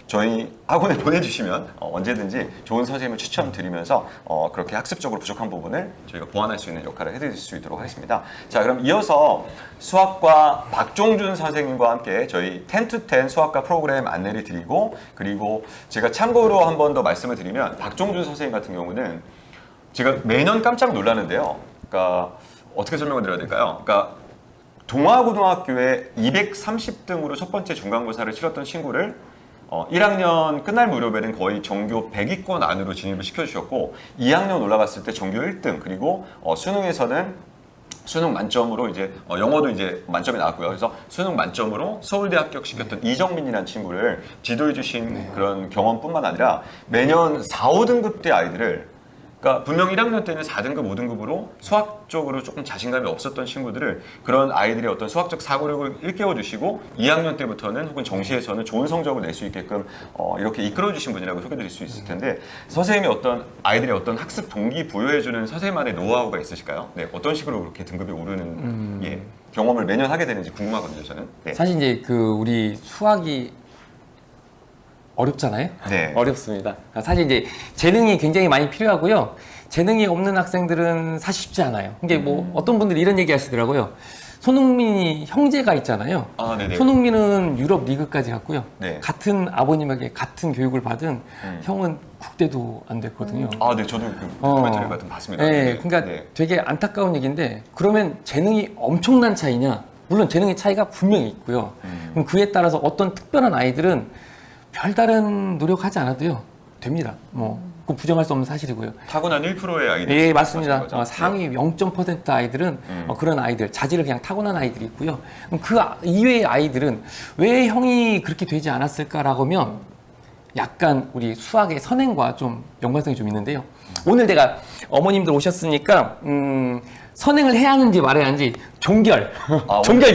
Speaker 1: 저희 학원에 보내주시면 언제든지 좋은 선생님을 추천드리면서 그렇게 학습적으로 부족한 부분을 저희가 보완할 수 있는 역할을 해드릴 수 있도록 하겠습니다. 자, 그럼 이어서 수학과 박종준 선생님과 함께 저희 10 to 학습된 수학과 프로그램 안내를 드리고, 그리고 제가 참고로 한 번 더 말씀을 드리면 박종준 선생님 같은 경우는 제가 매년 깜짝 놀라는데요. 그러니까 어떻게 설명을 드려야 될까요? 그러니까 동아고등학교에 230등으로 첫 번째 중간고사를 치렀던 친구를 1학년 끝날 무렵에는 거의 전교 100위권 안으로 진입을 시켜주셨고, 2학년 올라갔을 때 전교 1등, 그리고 수능에서는 수능 만점으로 이제 영어도 이제 만점이 나왔고요. 그래서 수능 만점으로 서울대 합격시켰던 이정민이라는 친구를 지도해 주신 그런 경험뿐만 아니라 매년 4, 5등급 대 아이들을, 그러니까 분명 1학년 때는 4등급, 5등급으로 수학적으로 조금 자신감이 없었던 친구들을, 그런 아이들의 어떤 수학적 사고력을 일깨워 주시고 2학년 때부터는 혹은 정시에서는 좋은 성적을 낼 수 있게끔 이렇게 이끌어 주신 분이라고 소개드릴 수 있을 텐데, 선생님이 어떤 아이들의 어떤 학습 동기 부여해 주는 선생님만의 노하우가 있으실까요? 네, 어떤 식으로 그렇게 등급이 오르는 경험을 매년 하게 되는지 궁금하거든요, 저는. 네.
Speaker 2: 사실 이제 우리 수학이 어렵잖아요.
Speaker 1: 네.
Speaker 2: 어렵습니다. 사실 이제 재능이 굉장히 많이 필요하고요. 재능이 없는 학생들은 사실 쉽지 않아요. 근데 뭐 어떤 분들이 이런 얘기 하시더라고요. 손흥민이 형제가 있잖아요.
Speaker 1: 아, 네네.
Speaker 2: 손흥민은 유럽 리그까지 갔고요.
Speaker 1: 네.
Speaker 2: 같은 아버님에게 같은 교육을 받은 형은 국대도 안 됐거든요.
Speaker 1: 아, 네, 저도 그 도큐멘터리 같은 거 봤습니다.
Speaker 2: 네, 그러니까
Speaker 1: 네.
Speaker 2: 되게 안타까운 얘기인데, 그러면 재능이 엄청난 차이냐? 물론 재능의 차이가 분명히 있고요. 그럼 그에 따라서 어떤 특별한 아이들은 별다른 노력하지 않아도요 됩니다. 그 부정할 수 없는 사실이고요.
Speaker 1: 타고난 1%의 아이들.
Speaker 2: 예, 맞습니다.
Speaker 1: 거죠?
Speaker 2: 상위 0.% 아이들은 그런 아이들, 자질을 그냥 타고난 아이들이 있고요. 그럼 그 이외의 아이들은 왜 형이 그렇게 되지 않았을까라고 하면 약간 우리 수학의 선행과 좀 연관성이 좀 있는데요. 오늘 내가 어머님들 오셨으니까 선행을 해야 하는지 말아야 하는지 종결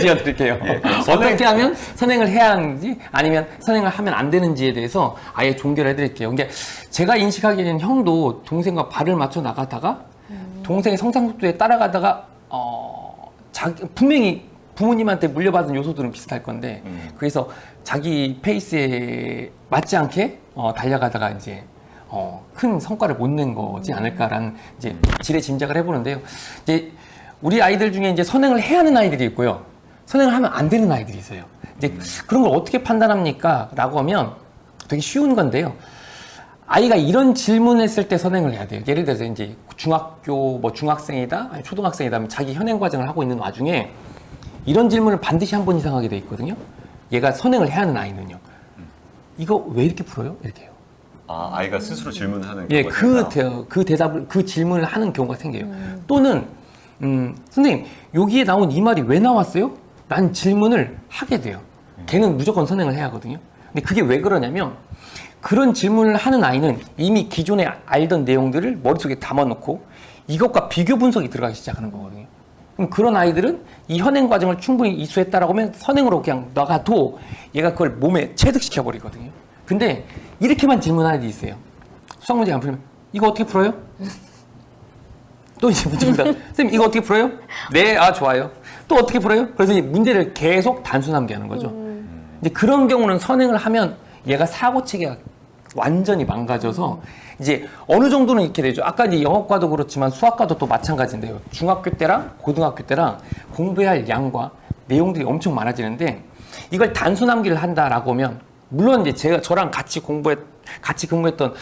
Speaker 2: 지어 드릴게요.
Speaker 1: 예,
Speaker 2: 어떻게 하면 선행을 해야 하는지, 아니면 선행을 하면 안 되는지에 대해서 아예 종결해 드릴게요. 근데 제가 인식하기에는 형도 동생과 발을 맞춰 나가다가 동생의 성장 속도에 따라가다가 분명히 부모님한테 물려받은 요소들은 비슷할 건데, 그래서 자기 페이스에 맞지 않게 달려가다가 이제 큰 성과를 못 낸 거지 않을까라는 이제 지레 짐작을 해보는데요. 이제 우리 아이들 중에 이제 선행을 해야 하는 아이들이 있고요, 선행을 하면 안 되는 아이들이 있어요. 이제 그런 걸 어떻게 판단합니까?라고 하면 되게 쉬운 건데요. 아이가 이런 질문을 했을 때 선행을 해야 돼요. 예를 들어서 이제 중학교 중학생이다, 아니 초등학생이다 하면 자기 현행 과정을 하고 있는 와중에 이런 질문을 반드시 한 번 이상 하게 돼 있거든요. 얘가 선행을 해야 하는 아이는요. 이거 왜 이렇게 풀어요? 이렇게 해요.
Speaker 1: 아, 아이가 스스로 질문하는
Speaker 2: 예,
Speaker 1: 경우가
Speaker 2: 그 대답을, 그 질문을 하는 경우가 생겨요. 또는 선생님, 여기에 나온 이 말이 왜 나왔어요? 난 질문을 하게 돼요. 걔는 무조건 선행을 해야 하거든요. 근데 그게 왜 그러냐면, 그런 질문을 하는 아이는 이미 기존에 알던 내용들을 머릿속에 담아놓고 이것과 비교 분석이 들어가기 시작하는 거거든요. 그럼 그런 아이들은 이 현행 과정을 충분히 이수했다라고 하면 선행으로 그냥 나가도 얘가 그걸 몸에 체득시켜 버리거든요. 근데 이렇게만 질문하는 애들이 있어요. 수학 문제 안 풀면 이거 어떻게 풀어요? 또 이제 문제입니다. 선생님 이거 어떻게 풀어요? 네, 아 좋아요. 또 어떻게 풀어요? 그래서 이제 문제를 계속 단순하게 하는 거죠. 이제 그런 경우는 선행을 하면 얘가 사고 체계가 완전히 망가져서 이제 어느 정도는 이렇게 되죠. 아까 이제 영어과도 그렇지만 수학과도 또 마찬가지인데요. 중학교 때랑 고등학교 때랑 공부해야 할 양과 내용들이 엄청 많아지는데, 이걸 단순 암기를 한다라고 하면, 물론 이제 저랑 같이 근무했던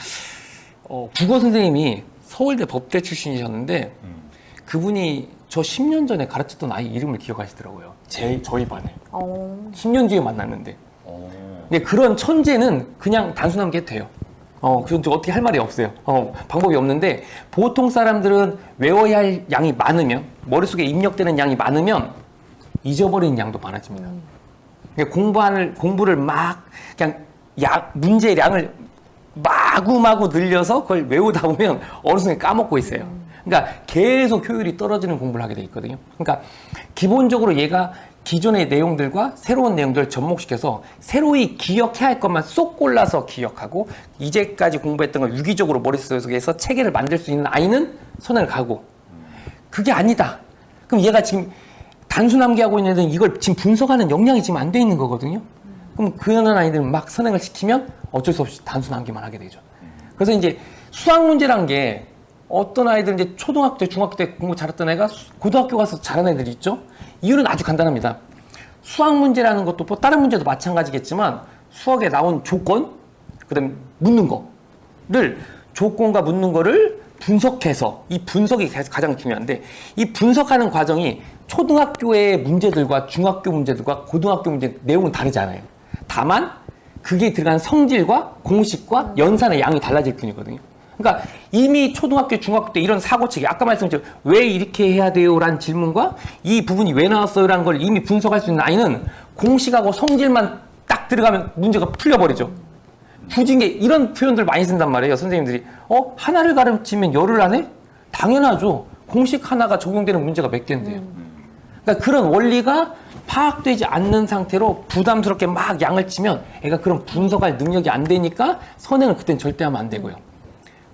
Speaker 2: 국어 선생님이 서울대 법대 출신이셨는데, 그분이 저 10년 전에 가르쳤던 아이 이름을 기억하시더라고요. 저희 반에. 10년 뒤에 만났는데. 근데 그런 천재는 그냥 단순 암기해도 돼요. 그건 어떻게 할 말이 없어요. 방법이 없는데, 보통 사람들은 외워야 할 양이 많으면, 머릿속에 입력되는 양이 많으면 잊어버리는 양도 많아집니다. 그러니까 공부를 막 그냥 문제량을 마구마구 늘려서 그걸 외우다 보면 어느 순간 까먹고 있어요. 그러니까 계속 효율이 떨어지는 공부를 하게 돼 있거든요. 그러니까 기본적으로 얘가 기존의 내용들과 새로운 내용들을 접목시켜서 새로이 기억해야 할 것만 쏙 골라서 기억하고, 이제까지 공부했던 걸 유기적으로 머릿속에서 체계를 만들 수 있는 아이는 선행을 가고, 그게 아니다. 그럼 얘가 지금 단순 암기하고 있는 애들은 이걸 지금 분석하는 역량이 지금 안 돼 있는 거거든요. 그럼 그런 아이들은 막 선행을 시키면 어쩔 수 없이 단순 암기만 하게 되죠. 그래서 이제 수학 문제란 게, 어떤 아이들은 이제 초등학교 때, 중학교 때 공부 잘했던 애가 고등학교 가서 잘하는 애들이 있죠. 이유는 아주 간단합니다. 수학 문제라는 것도 뭐 다른 문제도 마찬가지겠지만 수학에 나온 조건, 그다음에 묻는 거를 조건과 묻는 거를 분석해서 이 분석이 가장 중요한데 이 분석하는 과정이 초등학교의 문제들과 중학교 문제들과 고등학교 문제 내용은 다르잖아요. 다만 그게 들어간 성질과 공식과 연산의 양이 달라질 뿐이거든요. 그러니까 이미 초등학교, 중학교 때 이런 사고체계, 아까 말씀드린 왜 이렇게 해야 돼요? 라는 질문과 이 부분이 왜 나왔어요? 라는 걸 이미 분석할 수 있는 아이는 공식하고 성질만 딱 들어가면 문제가 풀려버리죠. 부진계 이런 표현들 많이 쓴단 말이에요. 선생님들이 하나를 가르치면 열을 안 해? 당연하죠. 공식 하나가 적용되는 문제가 몇 개인데요. 그러니까 그런 원리가 파악되지 않는 상태로 부담스럽게 막 양을 치면 애가 그런 분석할 능력이 안 되니까 선행을 그땐 절대 하면 안 되고요.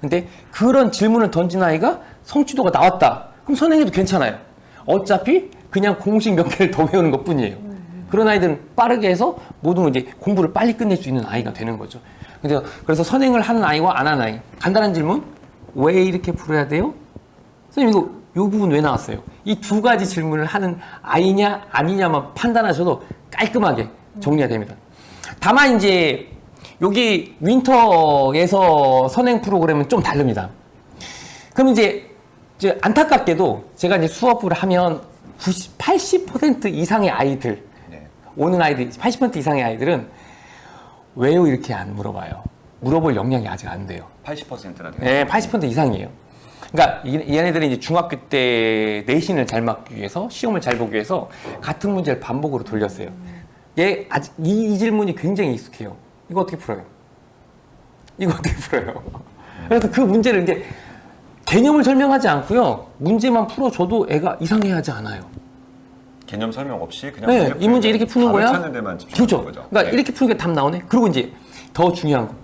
Speaker 2: 근데 그런 질문을 던진 아이가 성취도가 나왔다. 그럼 선행해도 괜찮아요. 어차피 그냥 공식 몇 개를 더 외우는 것 뿐이에요. 그런 아이들은 빠르게 해서 모든 이제 공부를 빨리 끝낼 수 있는 아이가 되는 거죠. 그래서 선행을 하는 아이와 안 하는 아이. 간단한 질문. 왜 이렇게 풀어야 돼요? 선생님 이 부분 왜 나왔어요? 이 두 가지 질문을 하는 아이냐 아니냐만 판단하셔도 깔끔하게 정리가 됩니다. 다만 이제 여기 윈터에서 선행 프로그램은 좀 다릅니다. 그럼 이제 안타깝게도 제가 이제 수업을 하면 80% 이상의 아이들, 오는 아이들, 80% 이상의 아이들은 왜요? 이렇게 안 물어봐요. 물어볼 역량이 아직 안 돼요.
Speaker 1: 80%나 돼요.
Speaker 2: 네, 80% 이상이에요. 그러니까 얘네들은 이제 중학교 때 내신을 잘 맞기 위해서, 시험을 잘 보기 위해서 같은 문제를 반복으로 돌렸어요. 얘 아직 이 질문이 굉장히 익숙해요. 이거 어떻게 풀어요? 이거 어떻게 풀어요? 그래서 그 문제를 이제 개념을 설명하지 않고요. 문제만 풀어줘도 애가 이상해하지 않아요.
Speaker 1: 개념 설명 없이 그냥
Speaker 2: 네, 이 문제 이렇게 푸는 거야?
Speaker 1: 찾는 데만 집중하는
Speaker 2: 그렇죠.
Speaker 1: 거죠.
Speaker 2: 그러니까
Speaker 1: 네.
Speaker 2: 이렇게 푸는 게 답 나오네. 그리고 이제 더 중요한 거.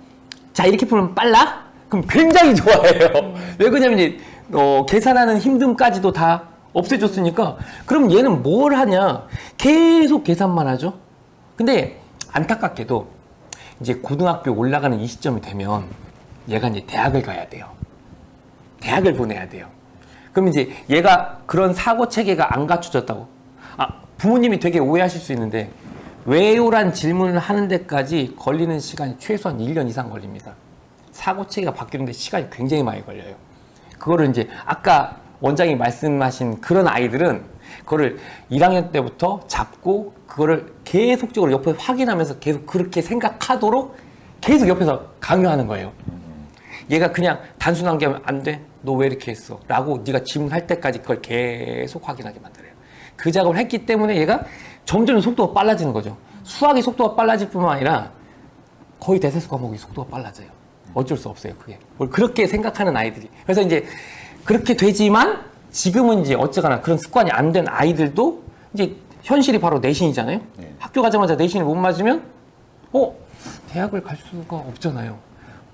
Speaker 2: 자, 이렇게 풀면 빨라? 그럼 굉장히 좋아해요. 왜 그러냐면 이제 계산하는 힘듦까지도 다 없애줬으니까 그럼 얘는 뭘 하냐? 계속 계산만 하죠. 근데 안타깝게도 이제 고등학교 올라가는 이 시점이 되면 얘가 이제 대학을 가야 돼요. 대학을 보내야 돼요. 그럼 이제 얘가 그런 사고 체계가 안 갖춰졌다고. 부모님이 되게 오해하실 수 있는데 왜요란 질문을 하는 데까지 걸리는 시간이 최소한 1년 이상 걸립니다. 사고 체계가 바뀌는데 시간이 굉장히 많이 걸려요. 그거를 이제 아까 원장이 말씀하신 그런 아이들은 그거를 1학년 때부터 잡고 그거를 계속적으로 옆에서 확인하면서 계속 그렇게 생각하도록 계속 옆에서 강요하는 거예요. 얘가 그냥 단순한 게 하면 안 돼. 너 왜 이렇게 했어? 라고 네가 질문할 때까지 그걸 계속 확인하게 만들어요. 그 작업을 했기 때문에 얘가 점점 속도가 빨라지는 거죠. 수학의 속도가 빨라질 뿐만 아니라 거의 대세수 과목의 속도가 빨라져요. 어쩔 수 없어요, 그게. 뭘 그렇게 생각하는 아이들이. 그래서 이제 그렇게 되지만 지금은 이제 어쩌거나 그런 습관이 안 된 아이들도 이제 현실이 바로 내신이잖아요.
Speaker 1: 네.
Speaker 2: 학교 가자마자 내신을 못 맞으면 대학을 갈 수가 없잖아요.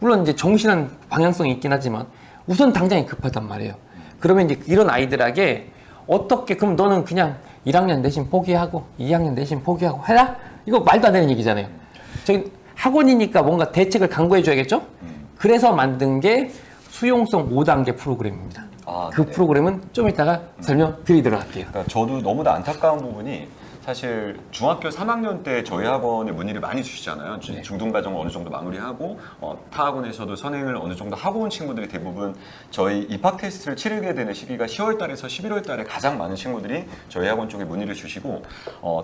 Speaker 2: 물론 이제 정신한 방향성이 있긴 하지만 우선 당장이 급하단 말이에요. 그러면 이제 이런 아이들에게 어떻게 그럼 너는 그냥 1학년 내신 포기하고 2학년 내신 포기하고 해라? 이거 말도 안 되는 얘기잖아요. 저기 학원이니까 뭔가 대책을 강구해 줘야겠죠? 그래서 만든 게 수용성 5단계 프로그램입니다. 그
Speaker 1: 네.
Speaker 2: 프로그램은 좀 이따가 설명드리도록 할게요.
Speaker 1: 그러니까 저도 너무나 안타까운 부분이 사실 중학교 3학년 때 저희 학원에 문의를 많이 주시잖아요.
Speaker 2: 네.
Speaker 1: 중등과정을 어느 정도 마무리하고 타 학원에서도 선행을 어느 정도 하고 온 친구들이 대부분 저희 입학 테스트를 치르게 되는 시기가 10월 달에서 11월 달에 가장 많은 친구들이 저희 학원 쪽에 문의를 주시고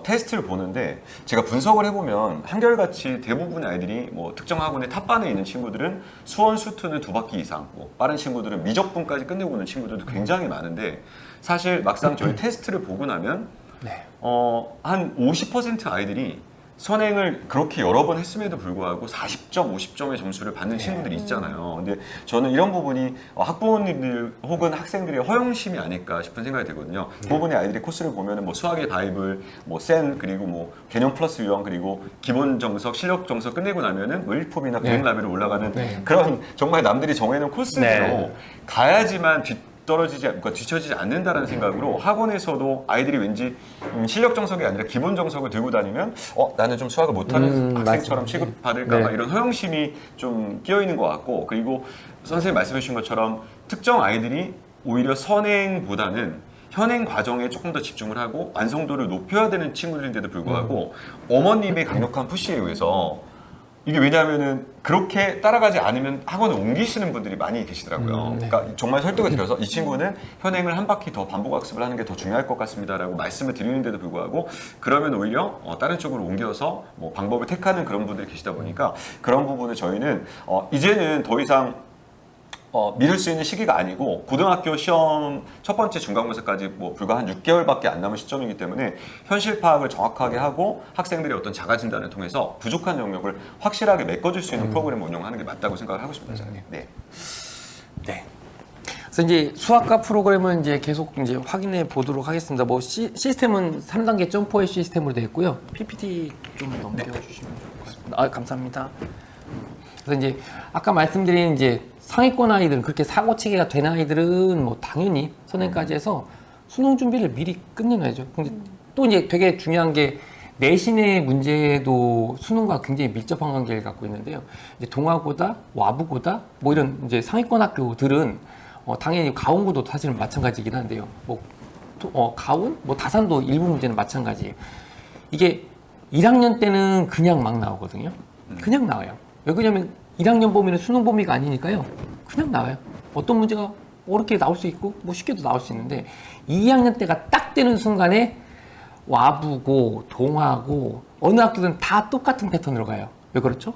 Speaker 1: 테스트를 보는데 제가 분석을 해보면 한결같이 대부분의 아이들이 뭐 특정 학원의 탑반에 있는 친구들은 수원 수투는 2바퀴 이상, 뭐 빠른 친구들은 미적분까지 끝내고 오는 친구들도 굉장히 많은데 사실 막상 저희 테스트를 보고 나면
Speaker 2: 네.
Speaker 1: 한 50% 아이들이 선행을 그렇게 여러 번 했음에도 불구하고 40점, 50점의 점수를 받는 친구들이 있잖아요. 근데 저는 이런 부분이 학부모님들 혹은 학생들의 허영심이 아닐까 싶은 생각이 들거든요. 대부분의 아이들이 코스를 보면은 뭐 수학의 바이블, 뭐 센, 그리고 뭐 개념 플러스 유형, 그리고 기본 정석, 실력 정석 끝내고 나면은 뭐 1폼이나 100라벨로 올라가는 그런 정말 남들이 정해놓은 코스대로 가야지만 그러니까 뒤처지지 않는다는 생각으로 학원에서도 아이들이 왠지 실력 정석이 아니라 기본 정석을 들고 다니면 나는 좀 수학을 못하는 학생처럼 취급받을까 봐 이런 허영심이 좀 끼어 있는 것 같고, 그리고 선생님 말씀해 주신 것처럼 특정 아이들이 오히려 선행보다는 현행 과정에 조금 더 집중을 하고 완성도를 높여야 되는 친구들인데도 불구하고 어머님의 강력한 푸시에 의해서 이게 왜냐하면은 그렇게 따라가지 않으면 학원을 옮기시는 분들이 많이 계시더라고요.
Speaker 2: 네.
Speaker 1: 그러니까 정말 설득을 드려서 이 친구는 현행을 한 바퀴 더 반복 학습을 하는 게 더 중요할 것 같습니다라고 말씀을 드리는데도 불구하고 그러면 오히려 다른 쪽으로 옮겨서 뭐 방법을 택하는 그런 분들이 계시다 보니까 그런 부분을 저희는 이제는 더 이상 미룰 수 있는 시기가 아니고 고등학교 시험 첫 번째 중간고사까지 뭐 불과 한 6개월밖에 안 남은 시점이기 때문에 현실 파악을 정확하게 하고 학생들의 어떤 자가 진단을 통해서 부족한 영역을 확실하게 메꿔줄 수 있는 프로그램을 운영하는 게 맞다고 생각을 하고 있습니다. 저는. 네.
Speaker 2: 네. 그래서 이제 수학과 프로그램은 이제 계속 이제 확인해 보도록 하겠습니다. 뭐 시스템은 3단계 점프의 시스템으로 되어 있고요. PPT 좀 넘겨주시면 좋을 것 같습니다. 감사합니다. 그래서 이제 아까 말씀드린 이제 상위권 아이들은 그렇게 사고 체계가 된 아이들은 뭐 당연히 선행까지 해서 수능 준비를 미리 끝내놔야죠. 근데 또 이제 되게 중요한 게 내신의 문제도 수능과 굉장히 밀접한 관계를 갖고 있는데요. 이제 동아고다, 와부고다 뭐 이런 이제 상위권 학교들은 당연히 가온고도 사실은 마찬가지긴 한데요. 뭐 가온, 뭐 다산도 일부 문제는 마찬가지예요. 이게 1학년 때는 그냥 막 나오거든요. 그냥 나와요. 왜 그러냐면 1학년 범위는 수능 범위가 아니니까요. 그냥 나와요. 어떤 문제가 어렵게 나올 수 있고 뭐 쉽게도 나올 수 있는데 2학년 때가 딱 되는 순간에 와부고 동아고 어느 학교든 다 똑같은 패턴으로 가요. 왜 그렇죠?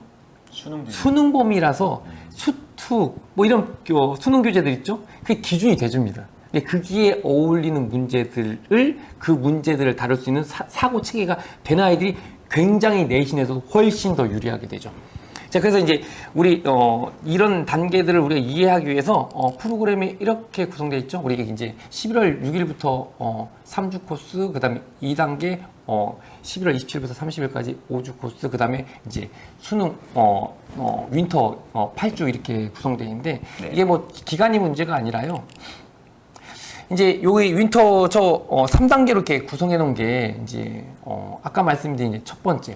Speaker 2: 수능 범위라서 수특 뭐 이런 수능 교재들 있죠? 그게 기준이 돼줍니다. 근데 거기에 어울리는 문제들을 그 문제들을 다룰 수 있는 사고 체계가 된 아이들이 굉장히 내신에서 훨씬 더 유리하게 되죠. 자, 그래서 이제 우리 이런 단계들을 우리가 이해하기 위해서 프로그램이 이렇게 구성되어 있죠. 우리 이제 11월 6일부터 3주 코스, 그다음에 2단계 11월 27일부터 30일까지 5주 코스, 그다음에 이제 수능 윈터 8주 이렇게 구성되어 있는데
Speaker 1: 네.
Speaker 2: 이게 뭐 기간이 문제가 아니라요. 이제 여기 윈터 3단계로 이렇게 구성해 놓은 게 이제 아까 말씀드린 이제 첫 번째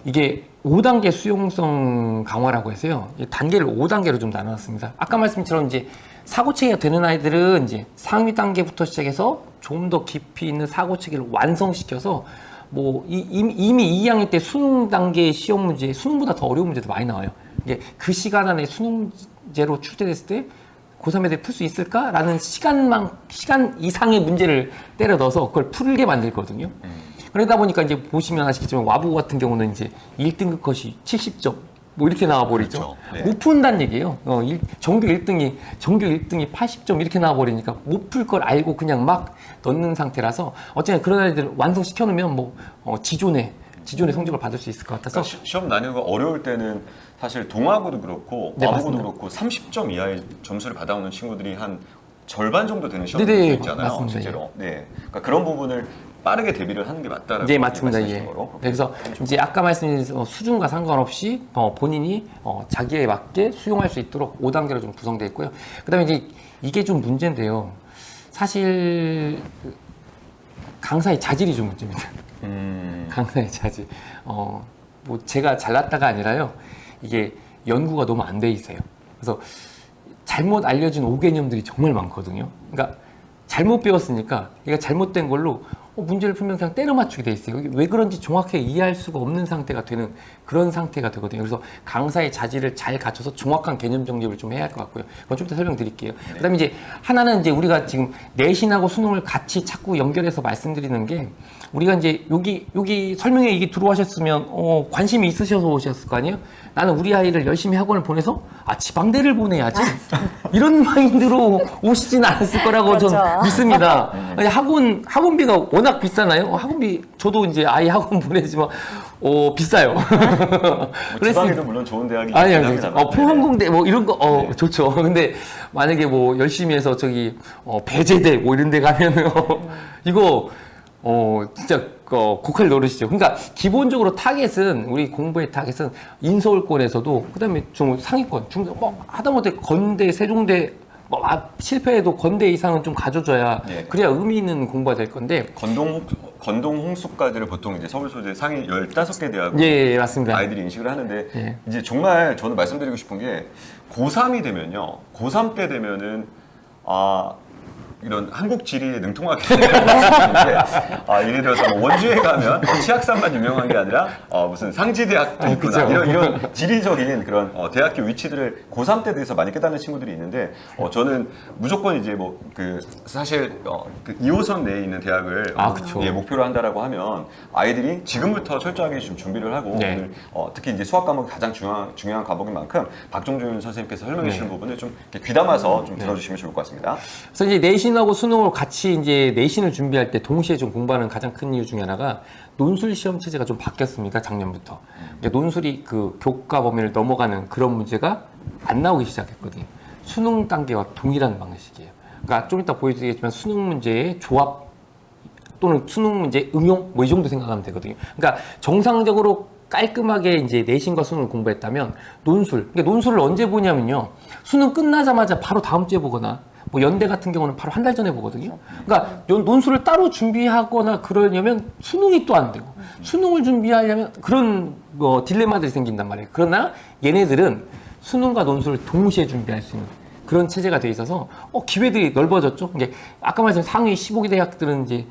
Speaker 2: 이게 5단계 수용성 강화라고 해서요. 단계를 5단계로 좀 나눴습니다. 아까 말씀처럼 이제 사고 체계가 되는 아이들은 이제 상위 단계부터 시작해서 좀 더 깊이 있는 사고 체계를 완성시켜서 뭐 이미 2학년 때 수능 단계 시험 문제, 수능보다 더 어려운 문제도 많이 나와요. 이게 그 시간 안에 수능제로 출제됐을 때 고3 애들 풀 수 있을까라는 시간 이상의 문제를 때려 넣어서 그걸 풀게 만들거든요. 그러다 보니까 이제 보시면 아시겠지만 와부 같은 경우는 이제 1등급 컷이 70점 뭐 이렇게 나와버리죠.
Speaker 1: 그렇죠. 네.
Speaker 2: 못 푼다는 얘기예요. 전교 1등이 80점 이렇게 나와버리니까 못 풀 걸 알고 그냥 막 넣는 상태라서 어쨌든 그런 아이들 완성시켜 놓으면 뭐 지존의 성적을 받을 수 있을 것 같아서
Speaker 1: 그러니까 시험 난이도가 어려울 때는 사실 동아고도 그렇고
Speaker 2: 네,
Speaker 1: 와부고도
Speaker 2: 맞습니다.
Speaker 1: 그렇고 30점 이하의 점수를 받아오는 친구들이 한 절반 정도 되는 시험이
Speaker 2: 네네,
Speaker 1: 있잖아요.
Speaker 2: 맞습니다.
Speaker 1: 실제로. 네. 그러니까 그런 부분을 빠르게 대비를 하는 게 맞다라고
Speaker 2: 네, 맞습니다.
Speaker 1: 말씀하신
Speaker 2: 예.
Speaker 1: 거로.
Speaker 2: 그래서 이제 아까 말씀드린 수준과 상관없이 본인이 자기에 맞게 수용할 수 있도록 5단계로 좀 구성되어 있고요. 그다음에 이제 이게 좀 문제인데요. 사실 강사의 자질이 좀 문제입니다. 강사의 자질. 뭐 제가 잘났다가 아니라요. 이게 연구가 너무 안 돼 있어요. 그래서 잘못 알려진 오개념들이 정말 많거든요. 그러니까 잘못 배웠으니까 얘가 잘못된 걸로 문제를 풀면 그냥 때려 맞추게 돼 있어요. 왜 그런지 정확하게 이해할 수가 없는 상태가 되는 그런 상태가 되거든요. 그래서 강사의 자질을 잘 갖춰서 정확한 개념 정립을 좀 해야 할 것 같고요. 그건 좀 더 설명드릴게요.
Speaker 1: 네.
Speaker 2: 그다음에 이제 하나는 이제 우리가 지금 내신하고 수능을 같이 자꾸 연결해서 말씀드리는 게 우리가 이제 여기 설명회 이게 들어오셨으면 관심이 있으셔서 오셨을 거 아니에요? 나는 우리 아이를 열심히 학원을 보내서 지방대를 보내야지 이런 마인드로 오시진 않았을 거라고
Speaker 3: 그렇죠.
Speaker 2: 저는 믿습니다. 아니, 학원비가 워낙 비싸나요? 학원비 저도 이제 아이 학원 보내지만 비싸요.
Speaker 1: 뭐 지방에도 물론 좋은 대학이
Speaker 2: 아니,
Speaker 1: 있긴
Speaker 2: 아니,
Speaker 1: 합니다만.
Speaker 2: 포항공대 뭐 이런 거
Speaker 1: 네.
Speaker 2: 좋죠. 근데 만약에 뭐 열심히 해서 저기 배제대 뭐 이런 데 가면은 이거 진짜 고칼 노릇이죠. 그러니까 기본적으로 타겟은 우리 공부의 타겟은 인서울권에서도 그다음에 좀 상위권, 중뭐 하다못해 건대, 세종대 뭐 실패해도 건대 이상은 좀 가져줘야
Speaker 1: 네.
Speaker 2: 그래야 의미 있는 공부가 될 건데.
Speaker 1: 건동 홍수까지를 보통 이제 서울소재 상위 15개 대학으로
Speaker 2: 예, 맞습니다.
Speaker 1: 아이들이 인식을 하는데
Speaker 2: 예.
Speaker 1: 이제 정말 저는 말씀드리고 싶은 게 고3이 되면요. 고3 때 되면은 이런 한국 지리에 능통하게 생각하는데 예를 들어서 뭐 원주에 가면 치악산만 유명한 게 아니라 무슨 상지대학도 있구나
Speaker 2: 그죠.
Speaker 1: 이런 지리적인 그런 대학교 위치들을 고3 때 대해서 많이 깨닫는 친구들이 있는데 저는 무조건 이제 뭐 사실 그 2호선 내에 있는 대학을
Speaker 2: 그쵸.
Speaker 1: 목표로 한다라고 하면 아이들이 지금부터 철저하게 좀 준비를 하고
Speaker 2: 네.
Speaker 1: 오늘 특히 이제 수학 과목이 가장 중요한 과목인 만큼 박종준 선생님께서 설명해 주시는 부분을 좀 이렇게 귀담아서 좀 들어주시면 좋을 것 같습니다.
Speaker 2: 그래서 이제 내신하고 수능을 같이 이제 내신을 준비할 때 동시에 좀 공부하는 가장 큰 이유 중에 하나가 논술 시험 체제가 좀 바뀌었습니다. 작년부터. 그러니까 논술이 그 교과 범위를 넘어가는 그런 문제가 안 나오기 시작했거든요. 수능 단계와 동일한 방식이에요. 그러니까 좀 이따 보여드리겠지만 수능 문제의 조합 또는 수능 문제 응용 뭐 이 정도 생각하면 되거든요. 그러니까 정상적으로 깔끔하게 이제 내신과 수능을 공부했다면 그러니까 논술을 언제 보냐면요. 수능 끝나자마자 바로 다음 주에 보거나 뭐 연대 같은 경우는 바로 한 달 전에 보거든요. 그러니까 논술을 따로 준비하거나 그러려면 수능이 또 안 되고 수능을 준비하려면 그런 딜레마들이 생긴단 말이에요. 그러나 얘네들은 수능과 논술을 동시에 준비할 수 있는 그런 체제가 돼 있어서 기회들이 넓어졌죠. 이게 아까 말씀드린 상위 15개 대학들은 이제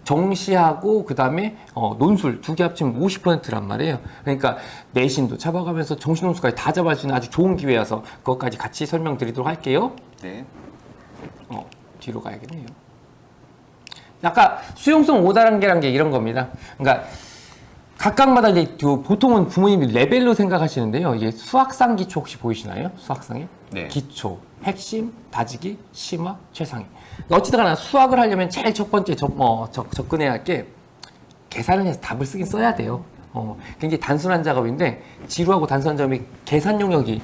Speaker 2: 정시하고 그다음에 논술 두 개 합치면 50%란 말이에요. 그러니까 내신도 잡아가면서 정시 논술까지 다 잡을 수 있는 아주 좋은 기회여서 그것까지 같이 설명드리도록 할게요.
Speaker 1: 네.
Speaker 2: 뒤로 가야겠네요. 아까 수용성 5단계란 게 이런 겁니다. 그러니까 각각마다 이제 보통은 부모님이 레벨로 생각하시는데요. 이게 수학상 기초 혹시 보이시나요? 수학상에?
Speaker 1: 네.
Speaker 2: 기초, 핵심, 다지기, 심화, 최상위. 어찌든 간에 수학을 하려면 제일 첫 번째 접근해야 할 게 계산을 해서 답을 쓰긴 써야 돼요. 굉장히 단순한 작업인데 지루하고 단순한 점이 계산 용역이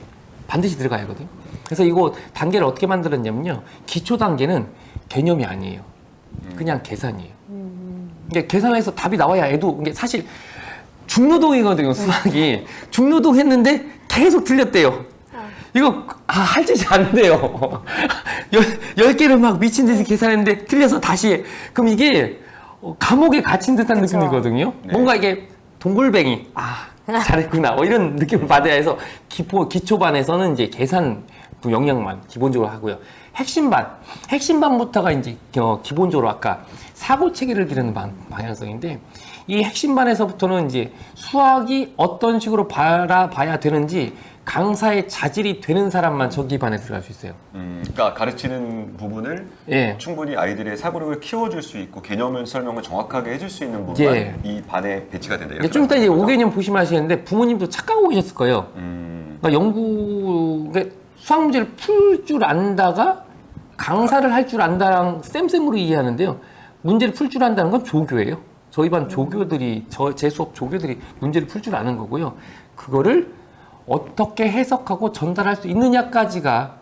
Speaker 2: 반드시 들어가야 하거든요. 그래서 이거 단계를 어떻게 만들었냐면요. 기초 단계는 개념이 아니에요. 그냥 계산이에요. 근데 계산해서 답이 나와야 애도 이게 사실 중노동이거든요. 수학이. 중노동 했는데 계속 틀렸대요. 이거 할 짓이 안 돼요. 10개를 막 미친 듯이 계산했는데 틀려서 다시 해. 그럼 이게 감옥에 gathin 듯한
Speaker 3: 그쵸.
Speaker 2: 느낌이거든요.
Speaker 1: 네.
Speaker 2: 뭔가 이게 동글뱅이 잘했구나 이런 느낌을 받아야 해서 기초반에서는 이제 계산 영역만 기본적으로 하고요. 핵심반부터가 이제 기본적으로 아까 사고 체계를 기르는 방향성인데 이 핵심반에서부터는 이제 수학이 어떤 식으로 바라봐야 되는지 강사의 자질이 되는 사람만 저기 반에 들어갈 수 있어요.
Speaker 1: 그러니까 가르치는 부분을
Speaker 2: 예.
Speaker 1: 충분히 아이들의 사고력을 키워줄 수 있고 개념을 설명을 정확하게 해줄 수 있는 부분만
Speaker 2: 예.
Speaker 1: 이 반에 배치가 된다.
Speaker 2: 근데 좀 이따 이제 5개년 보시면 아시는데 부모님도 착각하고 계셨을 거예요. 그러니까 그러니까 수학 문제를 풀 줄 안다가 강사를 할 줄 안다랑 쌤쌤으로 이해하는데요. 문제를 풀 줄 안다는 건 조교예요. 저희 반 조교들이 제 수업 조교들이 문제를 풀 줄 아는 거고요. 그거를 어떻게 해석하고 전달할 수 있느냐까지가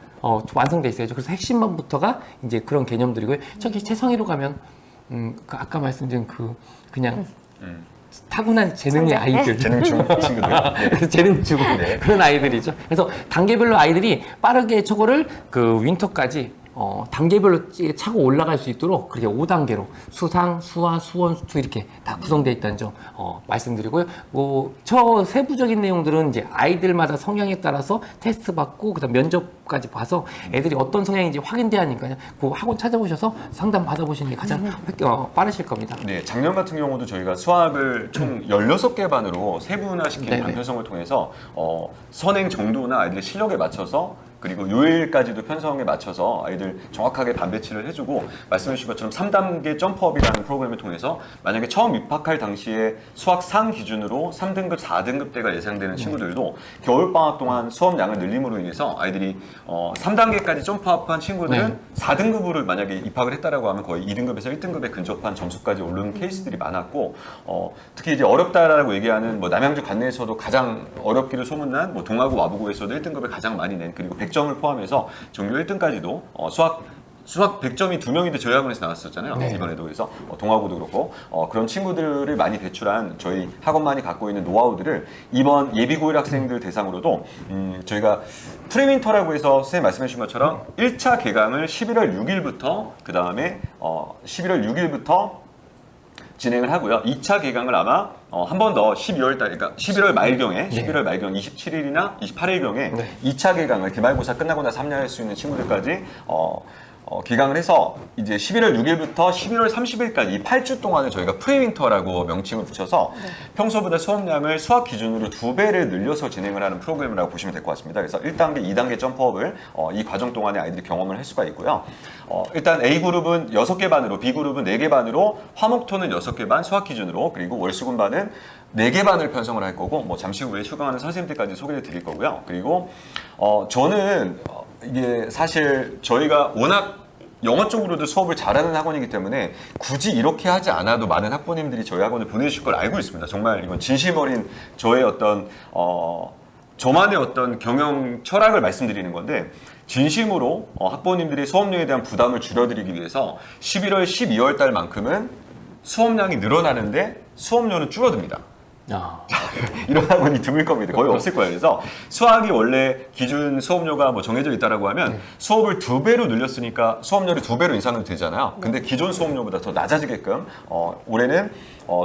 Speaker 2: 완성돼 있어야죠. 그래서 핵심반부터가 이제 그런 개념들이고요. 저기 최상위로 가면 아까 말씀드린 그냥 타고난 재능의 아이들.
Speaker 1: 재능충 친구들. 네.
Speaker 2: 재능충
Speaker 1: 네.
Speaker 2: 그런 아이들이죠. 그래서 단계별로 아이들이 빠르게 저거를 그 윈터까지 단계별로 차고 올라갈 수 있도록 그렇게 5단계로 수상, 수화, 수원, 수투 이렇게 다 구성되어 있다는 점 말씀드리고요. 저 세부적인 내용들은 이제 아이들마다 성향에 따라서 테스트 받고 그다음 면접까지 봐서 애들이 어떤 성향인지 확인돼야 하니까요. 그 학원 찾아보셔서 상담 받아보시는 게 가장 빠르실 겁니다.
Speaker 1: 네, 작년 같은 경우도 저희가 수학을 총 16개 반으로 세분화시킨
Speaker 2: 네네.
Speaker 1: 반편성을 통해서 선행 정도나 아이들의 실력에 맞춰서 그리고 요일까지도 편성에 맞춰서 아이들 정확하게 반배치를 해주고 말씀해 주신 것처럼 3단계 점프업이라는 프로그램을 통해서 만약에 처음 입학할 당시에 수학 상 기준으로 3등급, 4등급 대가 예상되는 친구들도 겨울방학 동안 수업량을 늘림으로 인해서 아이들이 3단계까지 점프업한 친구들은 4등급으로 만약에 입학을 했다라고 하면 거의 2등급에서 1등급에 근접한 점수까지 오르는 케이스들이 많았고 특히 이제 어렵다라고 얘기하는 뭐 남양주 관내에서도 가장 어렵기로 소문난 뭐 동아구 와부구에서도 1등급을 가장 많이 낸 그리고 100점을 포함해서 전교 1등까지도 수학 100점이 2명인데 저희 학원에서 나왔었잖아요.
Speaker 2: 네.
Speaker 1: 이번에도 그래서 동아구도 그렇고 그런 친구들을 많이 배출한 저희 학원만이 갖고 있는 노하우들을 이번 예비고1 학생들 대상으로도 저희가 프리윈터라고 해서 선생님 말씀해 주신 것처럼 1차 개강을 11월 6일부터 그 다음에 11월 6일부터 진행을 하고요. 2차 개강을 아마 한 번 더 12월 달, 그러니까 11월 말경에, 11월 말경 27일이나 28일경에 2차 개강을 기말고사 끝나고 나서 참여할 수 있는 친구들까지 기강을 해서 이제 11월 6일부터 11월 30일까지 이 8주 동안을 저희가 프리윈터라고 명칭을 붙여서 평소보다 수업량을 수학 기준으로 2배를 늘려서 진행을 하는 프로그램이라고 보시면 될 것 같습니다. 그래서 1단계, 2단계 점프업을 이 과정 동안에 아이들이 경험을 할 수가 있고요. 일단 A그룹은 6개 반으로, B그룹은 4개 반으로, 화목토는 6개 반 수학 기준으로, 그리고 월수금 반은 4개 반을 편성을 할 거고, 뭐 잠시 후에 추가하는 선생님들까지 소개를 드릴 거고요. 그리고 저는 이게 사실 저희가 워낙 영어 쪽으로도 수업을 잘하는 학원이기 때문에 굳이 이렇게 하지 않아도 많은 학부모님들이 저희 학원을 보내주실 걸 알고 있습니다. 정말 이건 진심 어린 저의 어떤 저만의 어떤 경영 철학을 말씀드리는 건데, 진심으로 학부모님들의 수업료에 대한 부담을 줄여드리기 위해서 11월, 12월 달만큼은 수업량이 늘어나는데 수업료는 줄어듭니다. 이런 학원이 드물 겁니다. 거의 없을 거예요. 그래서 수학이 원래 기준 수업료가 뭐 정해져 있다라고 하면 수업을 2배로 늘렸으니까 수업료를 2배로 인상이 되잖아요. 근데 기존 수업료보다 더 낮아지게끔 올해는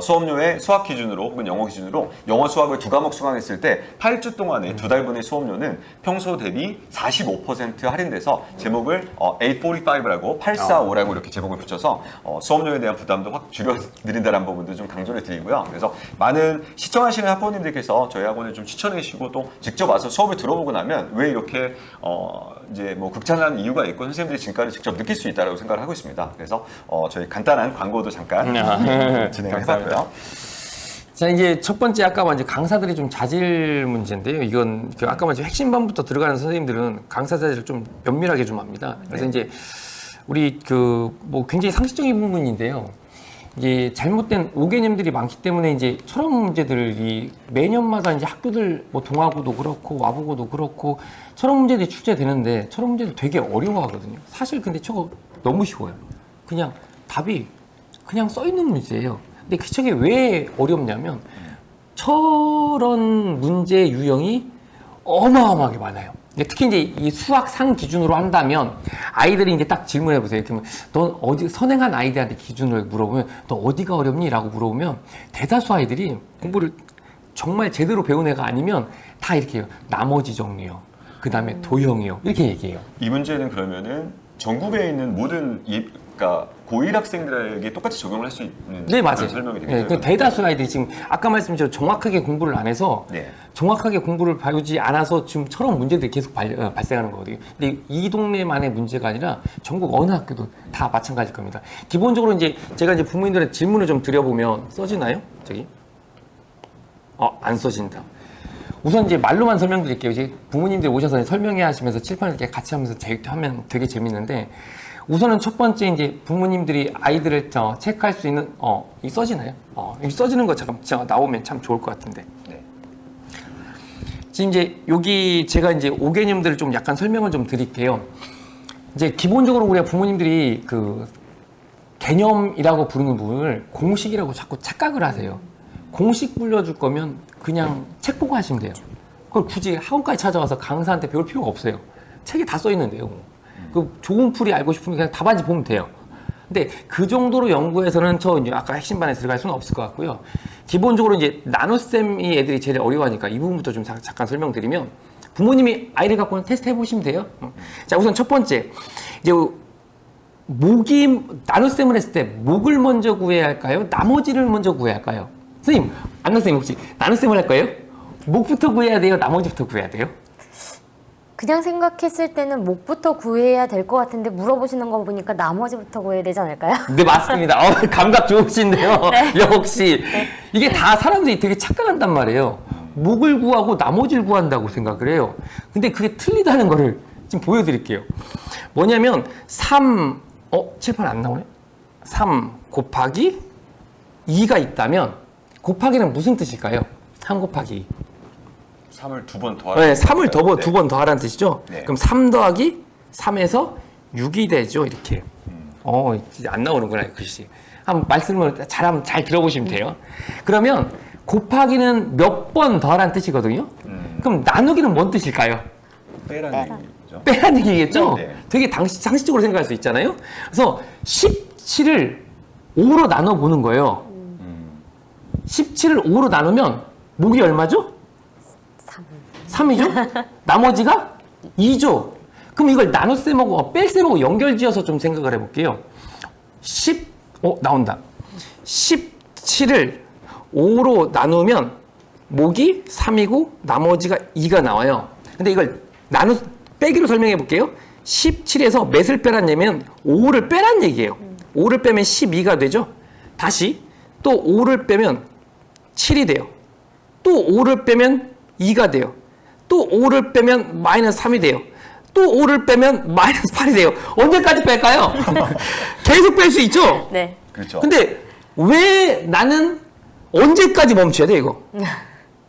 Speaker 1: 수업료의 수학 기준으로 혹은 영어 기준으로 영어 수학을 2과목 수강했을 때 8주 동안에 2달분의 수업료는 평소 대비 45% 할인돼서 제목을 845라고 845라고 이렇게 제목을 붙여서 수업료에 대한 부담도 확 줄여드린다는 부분도 좀 강조를 드리고요. 그래서 많은 시청하시는 학부모님들께서 저희 학원을 좀 추천해 주시고 또 직접 와서 수업을 들어보고 나면 왜 이렇게 이제 뭐 극찬하는 이유가 있고 선생님들이 진가를 직접 느낄 수 있다고 생각을 하고 있습니다. 그래서 저희 간단한 광고도 잠깐 진행을 해봤고요.
Speaker 2: 자, 이제 첫 번째 아까 이제 강사들이 좀 자질 문제인데요. 이건 아까 먼저 핵심반부터 들어가는 선생님들은 강사 자질을 좀 면밀하게 좀 합니다. 그래서 이제 우리 뭐 굉장히 상식적인 부분인데요. 이제 잘못된 오개념들이 많기 때문에 이제 철학 문제들이 매년마다 이제 학교들 뭐 동아고도 그렇고 와보고도 그렇고 철학 문제들이 출제되는데 철학 문제들 되게 어려워하거든요. 사실 근데 저거 너무 쉬워요. 그냥 답이 그냥 써 있는 문제예요. 근데 저게 왜 어렵냐면 저런 문제 유형이 어마어마하게 많아요. 특히 이제 이 수학 상 기준으로 한다면 아이들이 이제 딱 질문해 보세요. 그러면 넌 어디 선행한 아이들한테 기준으로 물어보면 너 어디가 어렵니? 라고 물어보면 대다수 아이들이 공부를 정말 제대로 배운 애가 아니면 다 이렇게 해요. 나머지 정리요. 그 다음에 도형이요. 이렇게 얘기해요.
Speaker 1: 이 문제는 그러면은 전국에 있는 모든 그러니까 고1 학생들에게 똑같이 적용을 할 수 있는
Speaker 2: 네, 맞아요.
Speaker 1: 설명이 되겠죠.
Speaker 2: 네, 대다수 아이들이 지금 아까 말씀드린 정확하게 공부를 안 해서 정확하게 공부를 배우지 않아서 지금 저런 문제들이 계속 발생하는 거거든요. 근데 이 동네만의 문제가 아니라 전국 어느 학교도 다 마찬가지일 겁니다. 기본적으로 이제 제가 이제 부모님들의 질문을 좀 드려보면 써지나요? 저기? 안 써진다. 우선 이제 말로만 설명드릴게요. 이제 부모님들이 오셔서 설명해 하시면서 칠판을 이렇게 같이 하면서 하면 되게 재밌는데 우선은 첫 번째 이제 부모님들이 아이들을 체크할 수 있는 이 써지나요? 이 써지는 거 잠깐 나오면 참 좋을 것 같은데. 지금 이제 여기 제가 이제 5개념들을 좀 약간 설명을 좀 드릴게요. 이제 기본적으로 우리가 부모님들이 그 개념이라고 부르는 부분을 공식이라고 자꾸 착각을 하세요. 공식 불려줄 거면 그냥 책 보고 하시면 돼요. 그걸 굳이 학원까지 찾아와서 강사한테 배울 필요가 없어요. 책에 다 써 있는데요. 그 좋은 풀이 알고 싶으면 그냥 답안지 보면 돼요. 근데 그 정도로 연구해서는 저 이제 아까 핵심반에 들어갈 수는 없을 것 같고요. 기본적으로 이제 나눗셈이 애들이 제일 어려워하니까 이 부분부터 좀 잠깐 설명드리면 부모님이 아이를 갖고는 테스트 해보시면 돼요. 자, 우선 첫 번째 이제 나눗셈을 했을 때 목을 먼저 구해야 할까요? 나머지를 먼저 구해야 할까요? 선생님, 안나 선생님 혹시 나눗셈을 할 거예요? 목부터 구해야 돼요? 나머지부터 구해야 돼요?
Speaker 3: 그냥 생각했을 때는 목부터 구해야 될 것 같은데 물어보시는 거 보니까 나머지부터 구해야 되지 않을까요?
Speaker 2: 네, 맞습니다. 감각 좋으신데요.
Speaker 3: 네.
Speaker 2: 역시. 이게 다 사람들이 되게 착각한단 말이에요. 목을 구하고 나머지를 구한다고 생각을 해요. 근데 그게 틀리다는 거를 지금 보여드릴게요. 뭐냐면 칠판 안 나오네? 3 곱하기 2가 있다면 곱하기는 무슨 뜻일까요? 3 곱하기 2.
Speaker 1: 3을 2번 더하라는
Speaker 2: 네, 3을 두 번 더하라는 뜻이죠.
Speaker 1: 네.
Speaker 2: 그럼 3 더하기 3에서 6이 되죠. 이렇게. 안 나오는구나, 글씨. 한번 말씀을 잘 들어보시면 돼요. 그러면 곱하기는 몇 번 더하라는 뜻이거든요. 그럼 나누기는 뭔 뜻일까요?
Speaker 1: 빼라는 얘기죠.
Speaker 2: 빼라는 얘기겠죠?
Speaker 1: 네.
Speaker 2: 되게 상식적으로 생각할 수 있잖아요. 그래서 17을 5로 나눠보는 거예요. 17을 5로 나누면 목이 얼마죠? 3이죠? 나머지가 2죠? 그럼 이걸 나눗셈하고 뺄셈하고 연결지어서 좀 생각을 해볼게요. 나온다. 17을 5로 나누면 목이 3이고 나머지가 2가 나와요. 근데 이걸 빼기로 설명해 볼게요. 17에서 몇을 빼란 얘기면 5를 빼란 얘기예요. 5를 빼면 12가 되죠. 다시 또 5를 빼면 7이 돼요. 또 5를 빼면 2가 돼요. 또 5를 빼면 마이너스 3이 돼요. 또 5를 빼면 마이너스 8이 돼요. 언제까지 뺄까요? 계속 뺄 수 있죠?
Speaker 3: 네.
Speaker 1: 그렇죠.
Speaker 2: 근데 왜 나는 언제까지 멈춰야 돼, 이거?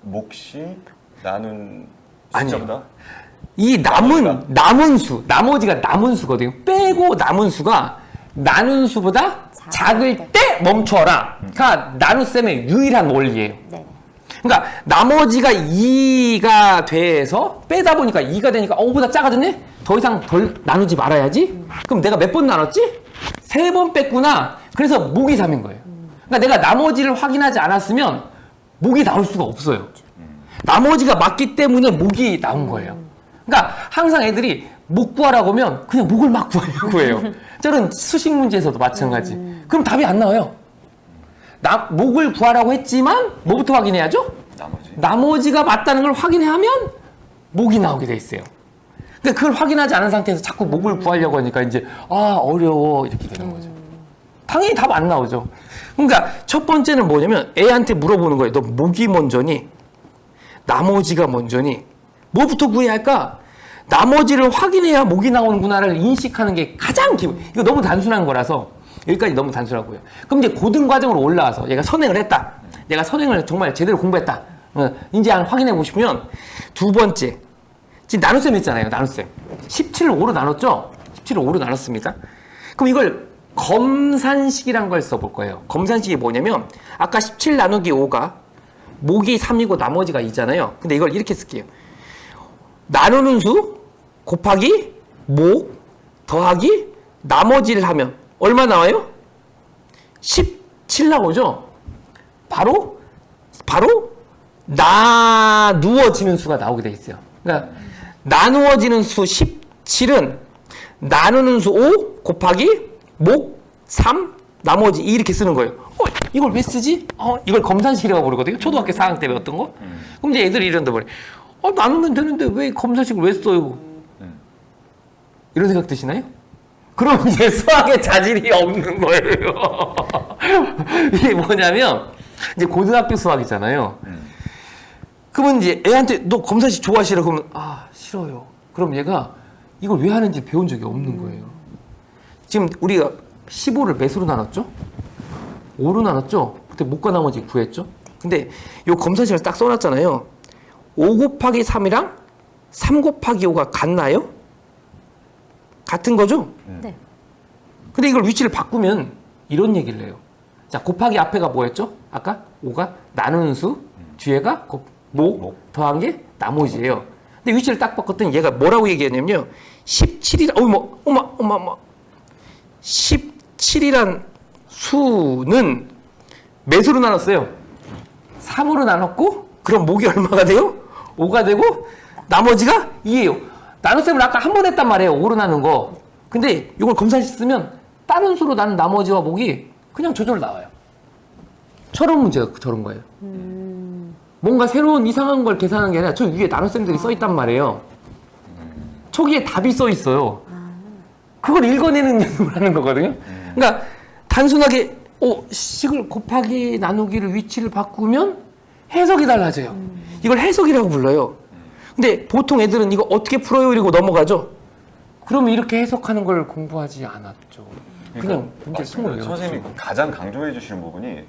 Speaker 1: 몫이 나눈
Speaker 2: 아니요.
Speaker 1: 숫자보다
Speaker 2: 이 남은 수, 나머지가 남은 수거든요. 빼고 남은 수가 나눈 수보다 작을 때 멈춰라. 그러니까 나눗셈의 유일한 원리예요.
Speaker 3: 네.
Speaker 2: 그러니까 나머지가 2가 돼서 빼다 보니까 2가 되니까 5보다 작아졌네? 더 이상 덜 나누지 말아야지? 그럼 내가 몇 번 나눴지? 3번 뺐구나. 그래서 목이 3인 거예요. 그러니까 내가 나머지를 확인하지 않았으면 목이 나올 수가 없어요. 나머지가 맞기 때문에 목이 나온 거예요. 그러니까 항상 애들이 목 구하라고 하면 그냥 목을 막 구하려고 해요. 저는 수식 문제에서도 마찬가지. 그럼 답이 안 나와요. 목을 구하라고 했지만 뭐부터 확인해야죠? 나머지가 맞다는 걸 확인하면 목이 나오게 돼 있어요. 근데 그걸 확인하지 않은 상태에서 자꾸 목을 구하려고 하니까 이제 어려워 이렇게 되는 거죠. 당연히 답 안 나오죠. 그러니까 첫 번째는 뭐냐면 애한테 물어보는 거예요. 너 목이 먼저니? 나머지가 먼저니? 뭐부터 구해야 할까? 나머지를 확인해야 목이 나오는구나를 인식하는 게 가장 기본. 이거 너무 단순한 거라서 여기까지 너무 단순하고요. 그럼 이제 고등 과정으로 올라와서 얘가 선행을 했다. 내가 선행을 정말 제대로 공부했다. 이제 확인해 보시면 두 번째. 지금 나눗셈 했잖아요. 나눗셈. 17을 5로 나눴죠? 17을 5로 나눴습니다. 그럼 이걸 검산식이란 걸 써볼 거예요. 검산식이 뭐냐면 아까 17 나누기 5가 목이 3이고 나머지가 2잖아요. 근데 이걸 이렇게 쓸게요. 나누는 수 곱하기 목 더하기 나머지를 하면 얼마 나와요? 17 나오죠? 바로 나누어지는 수가 나오게 돼 있어요. 그러니까 나누어지는 수 17은 나누는 수 5 곱하기 목 3 나머지 2 이렇게 쓰는 거예요. 이걸 왜 쓰지? 이걸 검산식이라고 부르거든요. 초등학교 4학년 때 배웠던 거. 그럼 이제 애들이 이런다 말이에요. 나누면 되는데 왜 검산식을 왜 써요? 이런 생각 드시나요? 그럼 이제 수학에 자질이 없는 거예요. 이게 뭐냐면 이제 고등학교 수학이잖아요. 그러면 이제 애한테 너 검산식 좋아하시라 그러면 싫어요. 그럼 얘가 이걸 왜 하는지 배운 적이 없는 거예요. 지금 우리가 15를 몇으로 나눴죠? 5로 나눴죠? 그때 목과 나머지 구했죠? 근데 요 검산식을 딱 써놨잖아요. 5 곱하기 3이랑 3 곱하기 5가 같나요? 같은 거죠?
Speaker 3: 네.
Speaker 2: 근데 이걸 위치를 바꾸면 이런 얘기를 해요. 자, 곱하기 앞에가 뭐였죠? 아까 5가 나누는 수, 뒤에가 목 더한 게 나머지예요. 근데 위치를 딱 바꿨더니 얘가 뭐라고 얘기했냐면요. 17이란 17이란 수는 몇으로 나눴어요? 3으로 나눴고 그럼 목이 얼마가 돼요? 5가 되고 나머지가 2예요. 나눗셈을 아까 한 번 했단 말이에요. 5로 나눈 거. 근데 이걸 검산식 쓰면 다른 수로 나눈 나머지와 목이 그냥 저절로 나와요. 저런 문제가 저런 거예요. 뭔가 새로운 이상한 걸 계산하는 게 아니라 저 위에 나눗셈들이 써 있단 말이에요. 초기에 답이 써 있어요. 그걸 읽어내는 연습을 하는 거거든요. 그러니까 단순하게 식을 곱하기 나누기를 위치를 바꾸면 해석이 달라져요. 이걸 해석이라고 불러요. 근데 보통 애들은 이거 어떻게 풀어요? 이러고 넘어가죠. 그러면 이렇게 해석하는 걸 공부하지 않았죠. 그냥 문제 숨을
Speaker 1: 선생님이 가장 강조해 주시는 부분이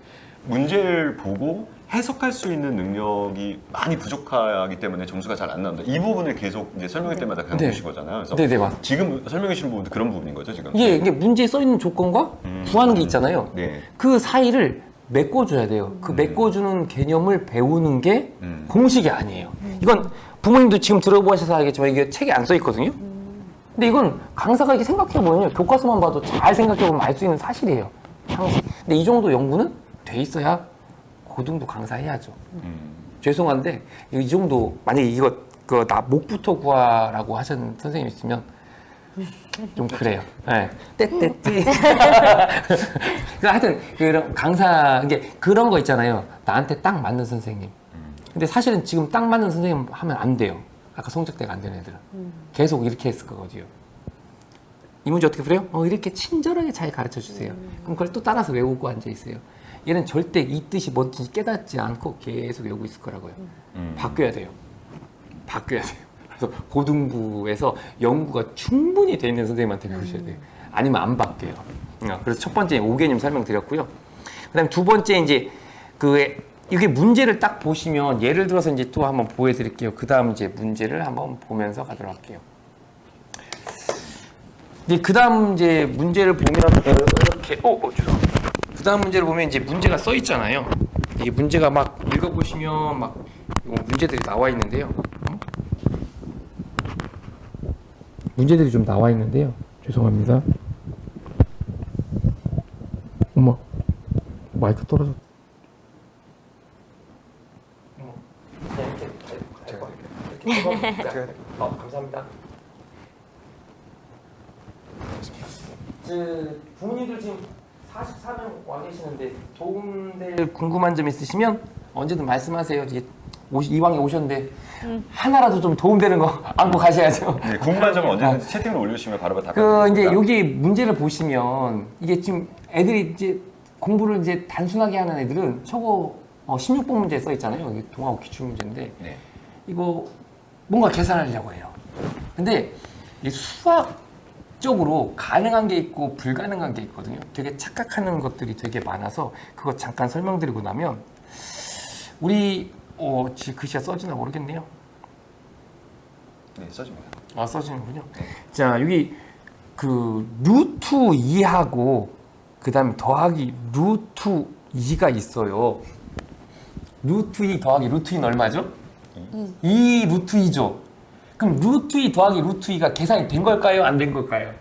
Speaker 1: 문제를 보고 해석할 수 있는 능력이 많이 부족하기 때문에 점수가 잘 안 나온다. 이 부분을 계속 이제 설명할 때마다 강조하신 거잖아요. 그래서
Speaker 2: 네네, 맞습니다.
Speaker 1: 지금 설명해 주시는 부분도 그런 부분인 거죠, 지금?
Speaker 2: 이게 문제에 써 있는 조건과 구하는 게 있잖아요.
Speaker 1: 네.
Speaker 2: 그 사이를 메꿔줘야 돼요. 그 메꿔주는 개념을 배우는 게 공식이 아니에요. 이건 부모님도 지금 들어보셔서 알겠지만 이게 책에 안 써 있거든요. 근데 이건 강사가 이렇게 생각해보면 교과서만 봐도 잘 생각해보면 알 수 있는 사실이에요. 상식. 근데 이 정도 연구는 돼 있어야 고등도 강사해야죠. 죄송한데 이 정도 만약에 이거 목부터 구하라고 하시는 선생님 있으면 좀 그래요. 네. 떼떼떼. 하여튼 그런 강사 이게 그런 거 있잖아요. 나한테 딱 맞는 선생님. 근데 사실은 지금 딱 맞는 선생님 하면 안 돼요. 아까 성적대가 안 되는 애들은 계속 이렇게 했을 거거든요. 이 문제 어떻게 풀어요? 이렇게 친절하게 잘 가르쳐 주세요. 그럼 그걸 또 따라서 외우고 앉아 있어요. 얘는 절대 이 뜻이 뭔지 깨닫지 않고 계속 외우고 있을 거라고요. 바뀌어야 돼요. 바뀌어야 돼요. 그래서 고등부에서 연구가 충분히 돼 있는 선생님한테 배우셔야 돼요. 아니면 안 바뀌어요. 그래서 첫 번째 5개념 설명드렸고요. 그다음에 두 번째 이제 이게 문제를 딱 보시면 예를 들어서 이제 또 한번 보여드릴게요. 그다음 이제 문제를 한번 보면서 가도록 할게요. 이제 그다음 이제 문제를 보면 이렇게 죄송합니다. 그다음 문제를 보면 이제 문제가 써 있잖아요. 이게 문제가 막 읽어보시면 막 문제들이 나와 있는데요. 문제들이 좀 나와 있는데요. 죄송합니다. 어머, 마이크 떨어졌. 감사합니다. 부모님들 지금 44명 와 계시는데 도움될 궁금한 점 있으시면 언제든 말씀하세요. 이왕에 오셨는데 하나라도 좀 도움되는 거 안고 가셔야죠.
Speaker 1: 네, 궁금한 점은 언제든지 채팅으로 올려주시면 바로 답변드립니다.
Speaker 2: 이제 여기 문제를 보시면 이게 지금 애들이 이제 공부를 이제 단순하게 하는 애들은 저거 16번 문제 써 있잖아요. 이게 동아고 기출 문제인데
Speaker 1: 네.
Speaker 2: 이거 뭔가 계산하려고 해요. 근데 이 수학적으로 가능한 게 있고 불가능한 게 있거든요. 되게 착각하는 것들이 되게 많아서 그거 잠깐 설명드리고 나면 우리 글씨가 써지나 모르겠네요.
Speaker 1: 네, 써집니다.
Speaker 2: 써지는군요. 자, 여기 루트 2하고 그 다음에 더하기 루트 2가 있어요. 루트 2 더하기 루트 2는 얼마죠? 2 루트 2죠. 그럼 루트 2 더하기 루트 2가 계산이 된 걸까요? 안 된 걸까요?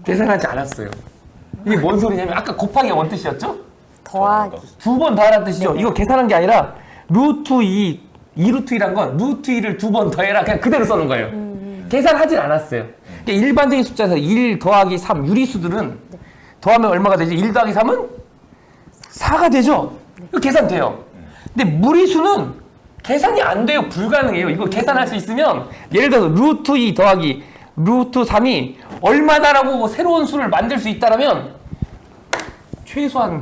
Speaker 2: 계산하지 않았어요. 이게 뭔 소리냐면 아까 곱하기가 뭔 뜻이었죠?
Speaker 3: 더하기.
Speaker 2: 두 번 더하라는 뜻이죠. 이거 계산한 게 아니라 루트 2 루트 2란 건 루트 2를 두 번 더해라 그냥 그대로 써는 거예요. 계산하진 않았어요. 그러니까 일반적인 숫자에서 1 더하기 3 유리수들은 더하면 얼마가 되죠? 1 더하기 3은 4가 되죠? 이거 계산돼요. 근데 무리수는 계산이 안 돼요. 불가능해요. 이거 계산할 수 있으면 예를 들어서 루트 2 더하기 루트 3이 얼마다라고 새로운 수를 만들 수 있다면 최소한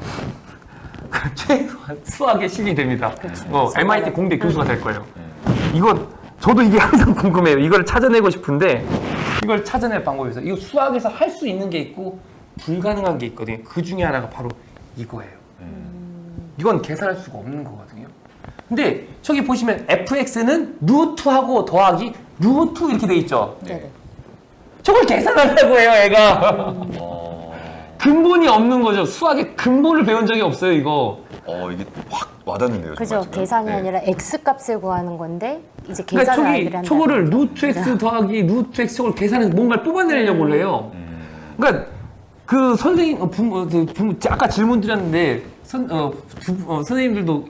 Speaker 2: 수학의 신이 됩니다. MIT 공대 교수가 될 거예요. 저도 이게 항상 궁금해요. 이걸 찾아내고 싶은데 이걸 찾아낼 방법이 있어요. 이거 수학에서 할 수 있는 게 있고 불가능한 게 있거든요. 그 중에 하나가 바로 이거예요. 이건 계산할 수가 없는 거거든요. 근데 저기 보시면 fx는 루트하고 더하기 루트 이렇게 돼 있죠.
Speaker 3: 네네.
Speaker 2: 저걸 계산하려고 해요, 애가. 근본이 없는 거죠. 수학의 근본을 배운 적이 없어요, 이거.
Speaker 1: 이게 확 와닿는데요.
Speaker 3: 그죠.
Speaker 1: 정말 지금.
Speaker 3: 계산이
Speaker 1: 네.
Speaker 3: 아니라 x 값을 구하는 건데 이제
Speaker 2: 그러니까
Speaker 3: 계산을 아이들이 한다.
Speaker 2: 저거를 루트 x 더하기 루트 x 저걸 계산해서 뭔가를 뽑아내려고 해요. 그러니까 그 선생님 부모 아까 질문 드렸는데 선생님들도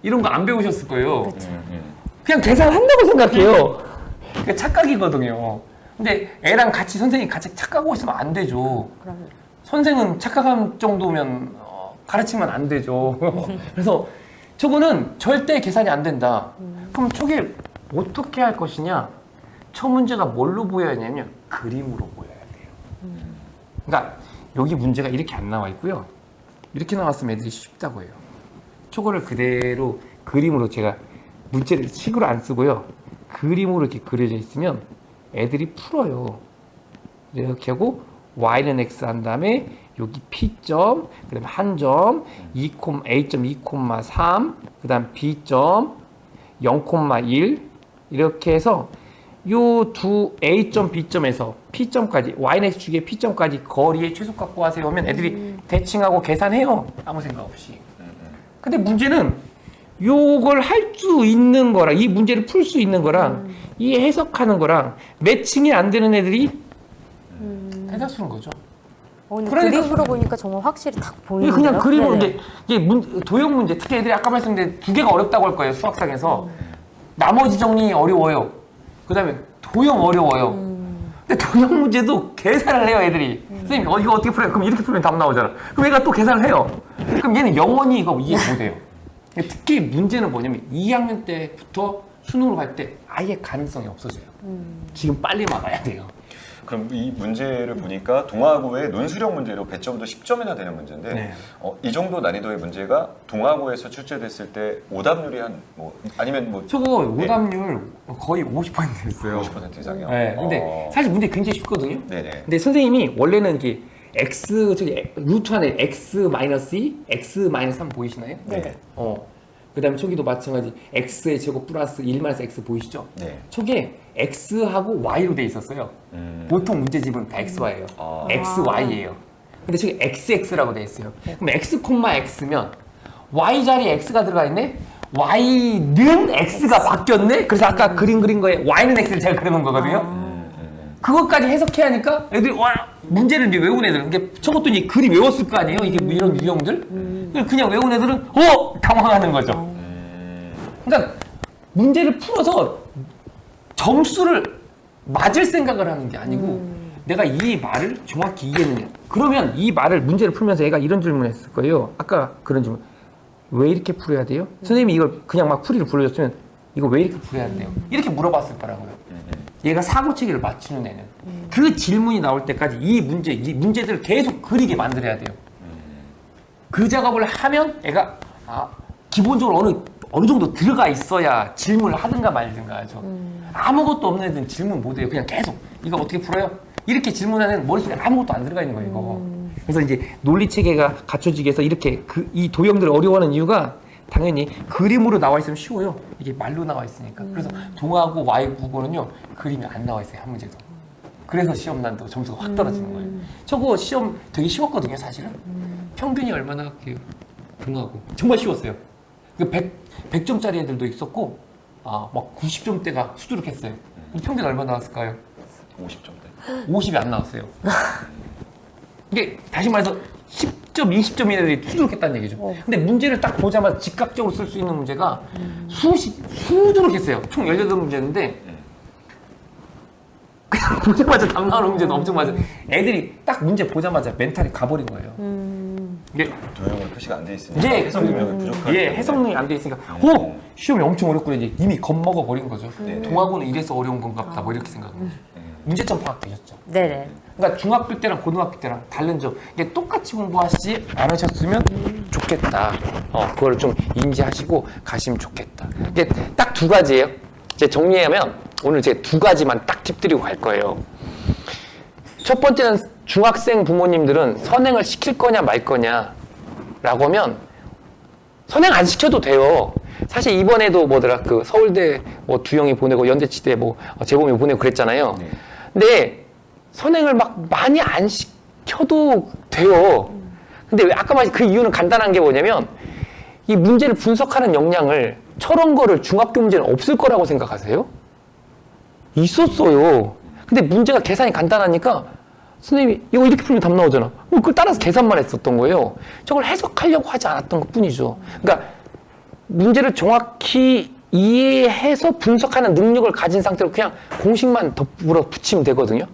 Speaker 2: 이런 거 안 배우셨을 거예요. 그냥 계산한다고 생각해요. 그러니까 착각이거든요. 근데 애랑 같이 선생님이 같이 착각하고 있으면 안 되죠.
Speaker 3: 그럼요.
Speaker 2: 선생은 착각할 정도면 가르치면 안 되죠. 그래서 저거는 절대 계산이 안 된다. 그럼 저게 어떻게 할 것이냐? 첫 문제가 뭘로 보여야 하냐면 그림으로 보여야 돼요. 그러니까 여기 문제가 이렇게 안 나와 있고요. 이렇게 나왔으면 애들이 쉽다고 해요. 저거를 그대로 그림으로 제가 문제를 식으로 안 쓰고요. 그림으로 이렇게 그려져 있으면 애들이 풀어요. 이렇게 하고 y는 x 한 다음에 여기 p점, 그 다음에 한 점, a점 2,3, 그 다음 b점 0,1 이렇게 해서 요 두 a점, b점에서 p점까지 y는 x축의 p점까지 거리의 최소값 구하세요 하면 애들이 대칭하고 계산해요. 아무 생각 없이. 근데 문제는 요걸 할 수 있는 거랑 이 문제를 풀 수 있는 거랑 이 해석하는 거랑 매칭이 안 되는 애들이 대다수인 거죠.
Speaker 3: 근데
Speaker 2: 그러니까
Speaker 3: 그림으로 보니까 정말 확실히 딱
Speaker 2: 이게
Speaker 3: 보이네요.
Speaker 2: 그냥 그림으로
Speaker 3: 네네.
Speaker 2: 이게 도형 문제 특히 애들이 아까 말씀드린 두 개가 어렵다고 할 거예요. 수학상에서 나머지 정리 어려워요. 그다음에 도형 어려워요. 근데 도형 문제도 계산을 해요, 애들이. 선생님, 이거 어떻게 풀어요? 그럼 이렇게 풀면 답 나오잖아. 그럼 얘가 또 계산을 해요. 그럼 얘는 영원히 이거 이해 못해요. 특히 문제는 뭐냐면 2학년 때부터 수능으로 갈 때 아예 가능성이 없어져요. 지금 빨리 막아야 돼요.
Speaker 1: 그럼 이 문제를 보니까 동아고의 논술형 문제로 배점도 10점이나 되는 문제인데
Speaker 2: 네.
Speaker 1: 이 정도 난이도의 문제가 동아고에서 출제됐을 때 오답률이 한 뭐 아니면 뭐
Speaker 2: 저거
Speaker 1: 네.
Speaker 2: 오답률 거의 50%였어요.
Speaker 1: 50% 이상이요?
Speaker 2: 네, 근데 사실 문제 굉장히 쉽거든요.
Speaker 1: 네네.
Speaker 2: 근데 선생님이 원래는 이게 x 저기 루트 안에 x 마이너스 2, x 마이너스 3 보이시나요?
Speaker 1: 네.
Speaker 2: 그다음에 저기도 마찬가지 x의 제곱 플러스 1 마이너스 x 보이시죠?
Speaker 1: 네.
Speaker 2: 저게 x하고 y로 돼 있었어요. 보통 문제집은 다 xy예요. x, y예요. 근데 저기 xx라고 돼 있어요. 그럼 x, x면 y 자리에 x가 들어가 있네? y는 x가 바뀌었네? 그래서 아까 그린 거에 y는 x를 제가 그려놓은 거거든요. 그것까지 해석해야 하니까 애들이 와 문제를 이제 외운 애들 이게 저것도 이제 그림 외웠을 거 아니에요? 이게 이런 유형들? 그냥 외운 애들은 당황하는 거죠. 그러니까 문제를 풀어서 점수를 맞을 생각을 하는 게 아니고 내가 이 말을 정확히 이해했느냐. 그러면 이 말을 문제를 풀면서 얘가 이런 질문을 했을 거예요. 아까 그런 질문. 왜 이렇게 풀어야 돼요? 선생님이 이걸 그냥 막 풀이를 불러줬으면 이거 왜 이렇게 풀어야 돼요? 이렇게 물어봤을 거라고요. 얘가 사고체계를 맞추는 애는 그 질문이 나올 때까지 이 문제들을 계속 그리게 만들어야 돼요. 그 작업을 하면 애가 기본적으로 어느 정도 들어가 있어야 질문을 하든가 말든가 하죠. 아무것도 없는 애들은 질문 못 해요. 그냥 계속 이거 어떻게 풀어요? 이렇게 질문하는 머릿속에 아무것도 안 들어가 있는 거예요. 이거. 그래서 이제 논리 체계가 갖춰지기 위해서 이렇게 이 도형들을 어려워하는 이유가 당연히 그림으로 나와 있으면 쉬워요. 이게 말로 나와 있으니까. 그래서 동하고 y 국어는요 그림이 안 나와 있어요, 한 문제도. 그래서 시험 난도 점수가 확 떨어지는 거예요. 저거 시험 되게 쉬웠거든요, 사실은. 평균이 얼마나 할게요? 동하고 정말 쉬웠어요. 그 100점짜리 애들도 있었고 막 90점대가 수두룩했어요. 평균 얼마 나왔을까요?
Speaker 1: 50점대.
Speaker 2: 50이 안 나왔어요. 이게 다시 말해서 10점, 20점인 애들이 수두룩했다는 얘기죠. 근데 문제를 딱 보자마자 즉각적으로 쓸 수 있는 문제가 수두룩했어요. 총 18문제인데 그냥 보자마자 답 나오는 문제도 엄청 많아요. 애들이 딱 문제 보자마자 멘탈이 가버린 거예요. 이게
Speaker 1: 도형은 표시가 안 돼 있으니까
Speaker 2: 이제
Speaker 1: 해석 능력이 부족하기
Speaker 2: 예,
Speaker 1: 때문에.
Speaker 2: 해석 능력이 안 돼 있으니까 시험이 엄청 어렵고 이제 이미 겁먹어 버린 거죠. 동아고는 이래서 어려운 건가 보다 뭐 이렇게 생각합니다. 문제점 파악되셨죠?
Speaker 3: 네네.
Speaker 2: 그러니까 중학교 때랑 고등학교 때랑 다른 점 이게 똑같이 공부하시지 않으셨으면 좋겠다. 그걸 좀 인지하시고 가시면 좋겠다. 이게 딱 두 가지예요. 이제 정리하면 오늘 제 두 가지만 딱 팁드리고 갈 거예요. 첫 번째는 중학생 부모님들은 선행을 시킬 거냐 말 거냐 라고 하면 선행 안 시켜도 돼요. 사실 이번에도 그 서울대 뭐 두영이 보내고 연대치대 재범이 보내고 그랬잖아요.
Speaker 1: 네.
Speaker 2: 근데 선행을 막 많이 안 시켜도 돼요. 근데 왜 아까 말한 그 이유는 간단한 게 뭐냐면 이 문제를 분석하는 역량을 저런 거를 중학교 문제는 없을 거라고 생각하세요? 있었어요. 근데 문제가 계산이 간단하니까 선생님이 이거 이렇게 풀면 답 나오잖아. 그걸 따라서 계산만 했었던 거예요. 저걸 해석하려고 하지 않았던 것 뿐이죠. 그러니까 문제를 정확히 이해해서 분석하는 능력을 가진 상태로 그냥 공식만 더불어 붙이면 되거든요.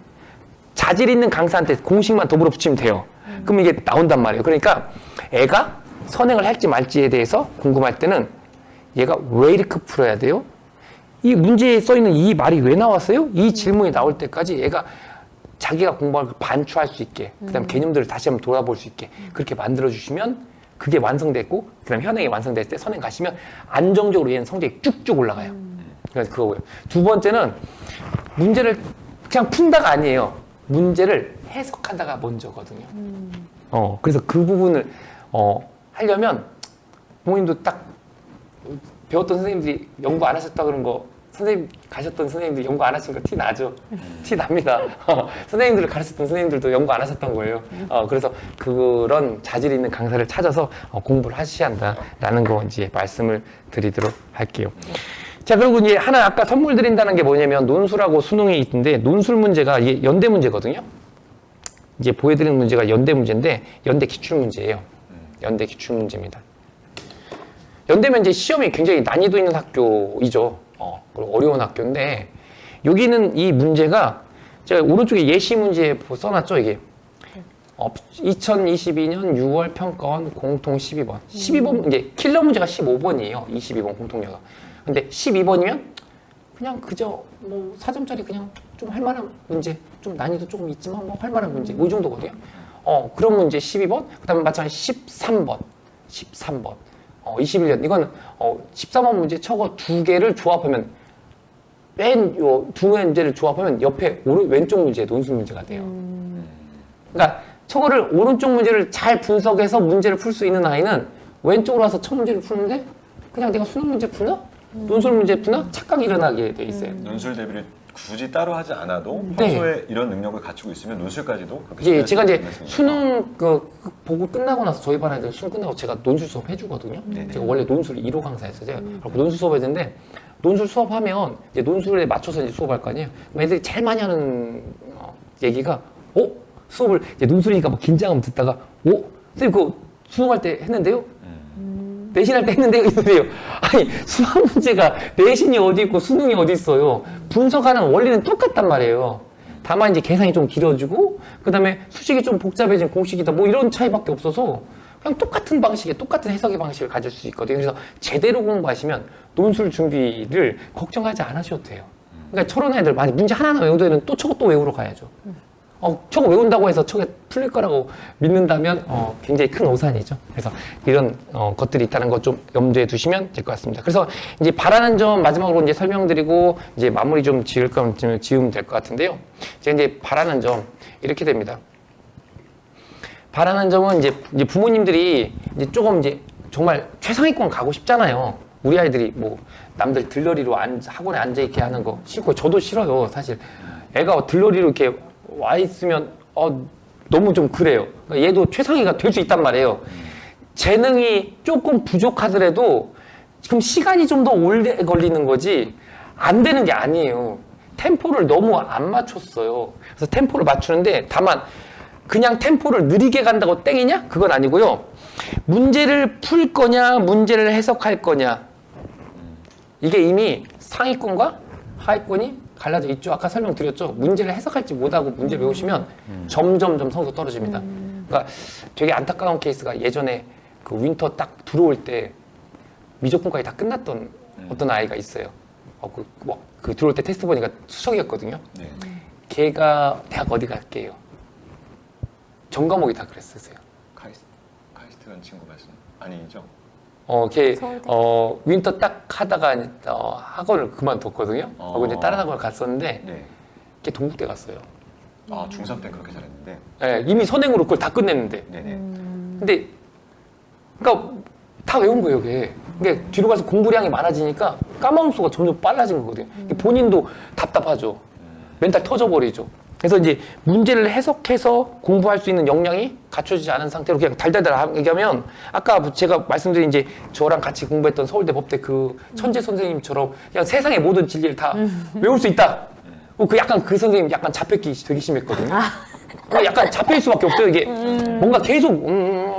Speaker 2: 자질 있는 강사한테 공식만 더불어 붙이면 돼요. 그럼 이게 나온단 말이에요. 그러니까 애가 선행을 할지 말지에 대해서 궁금할 때는 얘가 왜 이렇게 풀어야 돼요? 이 문제에 써있는 이 말이 왜 나왔어요? 이 질문이 나올 때까지 얘가 자기가 공부할 걸 반추할 수 있게, 그 다음 개념들을 다시 한번 돌아볼 수 있게 그렇게 만들어주시면 그게 완성됐고, 그 다음 현행이 완성됐을 때 선행 가시면 안정적으로 얘는 성적이 쭉쭉 올라가요. 그래서 그거고요. 두 번째는 문제를 그냥 푼다가 아니에요. 문제를 해석하다가 먼저거든요. 그래서 그 부분을 하려면 부모님도 딱 배웠던 선생님들이 연구 안 하셨다 그런 거 선생님 가셨던 선생님들이 연구 안 하신 거 티 나죠? 티 납니다. 선생님들을 가르쳤던 선생님들도 연구 안 하셨던 거예요. 그래서 그런 자질 있는 강사를 찾아서 공부를 하셔야 한다라는 거 이제 말씀을 드리도록 할게요. 자, 그리고 이제 하나 아까 선물 드린다는 게 뭐냐면 논술하고 수능이 있는데 논술 문제가 이게 연대 문제거든요. 이제 보여드리는 문제가 연대 문제인데 연대 기출 문제예요. 연대 기출 문제입니다. 연대면 이제 시험이 굉장히 난이도 있는 학교이죠. 그리고 어려운 학교인데 여기는 이 문제가 제가 오른쪽에 예시 문제 써놨죠, 이게. 2022년 6월 평가원 공통 12번. 12번, 이제 킬러 문제가 15번이에요. 22번 공통료가. 근데 12번이면 그냥 그저 뭐 4점짜리 그냥 좀 할만한 문제, 좀 난이도 조금 있지만 뭐 할만한 문제, 뭐 이 정도거든요. 그런 문제 12번, 그 다음에 마찬가지 13번. 21년. 이건 13번 문제 저거 두 개를 조합하면 맨 요 두 문제를 조합하면 옆에 왼쪽 문제 논술 문제가 돼요. 그러니까 저거를 오른쪽 문제를 잘 분석해서 문제를 풀 수 있는 아이는 왼쪽으로 와서 첫 문제를 푸는데 그냥 내가 수능 문제 푸나? 논술 문제 푸나? 착각이 일어나게 돼 있어요.
Speaker 1: 논술 대비를 굳이 따로 하지 않아도
Speaker 2: 네.
Speaker 1: 평소에 이런 능력을 갖추고 있으면 논술까지도 그렇게
Speaker 2: 예, 제가 이제
Speaker 1: 잘할 수 있는
Speaker 2: 수능 보고 끝나고 나서 저희 반 애들 수능 끝나고 제가 논술 수업 해주거든요.
Speaker 1: 네네.
Speaker 2: 제가 원래 논술 1호 강사였어요. 제가 그래서 논술 수업 했는데 논술 수업하면 이제 논술에 맞춰서 이제 수업할 거 아니에요. 그럼 애들이 제일 많이 하는 얘기가 수업을 이제 논술이니까 막 긴장하면 듣다가 선생님 그거 수능할 때 했는데요? 내신할 때 했는데요? 이러세요. 아니 수학 문제가 내신이 어디 있고 수능이 어디 있어요. 분석하는 원리는 똑같단 말이에요. 다만 이제 계산이 좀 길어지고 그 다음에 수식이 좀 복잡해진 공식이다 뭐 이런 차이밖에 없어서 그냥 똑같은 방식의 똑같은 해석의 방식을 가질 수 있거든요. 그래서 제대로 공부하시면 논술 준비를 걱정하지 않으셔도 돼요. 그러니까 저런 애들 많이 문제 하나하나 외우던 애는 또 저거 또 외우러 가야죠. 저거 외운다고 해서 저게 풀릴 거라고 믿는다면 굉장히 큰 오산이죠. 그래서 이런 것들이 있다는 것 좀 염두에 두시면 될 것 같습니다. 그래서 이제 바라는 점 마지막으로 이제 설명드리고 이제 마무리 좀 지을 거면 지으면 될 것 같은데요. 제가 이제 바라는 점 이렇게 됩니다. 바라는 점은 이제 부모님들이 이제 조금 이제 정말 최상위권 가고 싶잖아요. 우리 아이들이 뭐 남들 들러리로 학원에 앉아 있게 하는 거 싫고 저도 싫어요. 사실 애가 들러리로 이렇게 와 있으면 너무 좀 그래요. 그러니까 얘도 최상위가 될 수 있단 말이에요. 재능이 조금 부족하더라도 지금 시간이 좀 더 오래 걸리는 거지 안 되는 게 아니에요. 템포를 너무 안 맞췄어요. 그래서 템포를 맞추는데 다만 그냥 템포를 느리게 간다고 땡이냐? 그건 아니고요. 문제를 풀 거냐, 문제를 해석할 거냐. 이게 이미 상위권과 하위권이 갈라져 있죠. 아까 설명드렸죠. 문제를 해석할지 못하고 문제 외우시면 점점점 성적 떨어집니다. 그러니까 되게 안타까운 케이스가 예전에 그 윈터 딱 들어올 때 미적분까지 다 끝났던 어떤 아이가 있어요. 그 들어올 때 테스트 보니까 수석이었거든요.
Speaker 1: 네.
Speaker 2: 걔가 대학 어디 갈게요? 전 과목이 다 그랬었어요.
Speaker 1: 카이스트라는 친구 말씀 아니죠?
Speaker 2: 걔 윈터 딱 하다가 학원을 그만뒀거든요. 하고 이제 다른 학원을 갔었는데
Speaker 1: 네.
Speaker 2: 걔 동국대 갔어요.
Speaker 1: 중3 때 그렇게 잘했는데.
Speaker 2: 네, 이미 선행으로 그걸 다 끝냈는데.
Speaker 1: 네네.
Speaker 2: 근데 그러니까 다 외운 거예요, 걔. 근데 뒤로 가서 공부량이 많아지니까 까먹는 수가 점점 빨라진 거거든요. 본인도 답답하죠. 멘탈 터져버리죠. 그래서 이제 문제를 해석해서 공부할 수 있는 역량이 갖춰지지 않은 상태로 그냥 달달달 얘기하면 아까 제가 말씀드린 이제 저랑 같이 공부했던 서울대 법대 그 천재 선생님처럼 그냥 세상의 모든 진리를 다 외울 수 있다. 약간 그 선생님 약간 자폐기 되게 심했거든요. 약간 자폐일 수밖에 없어요. 이게 뭔가 계속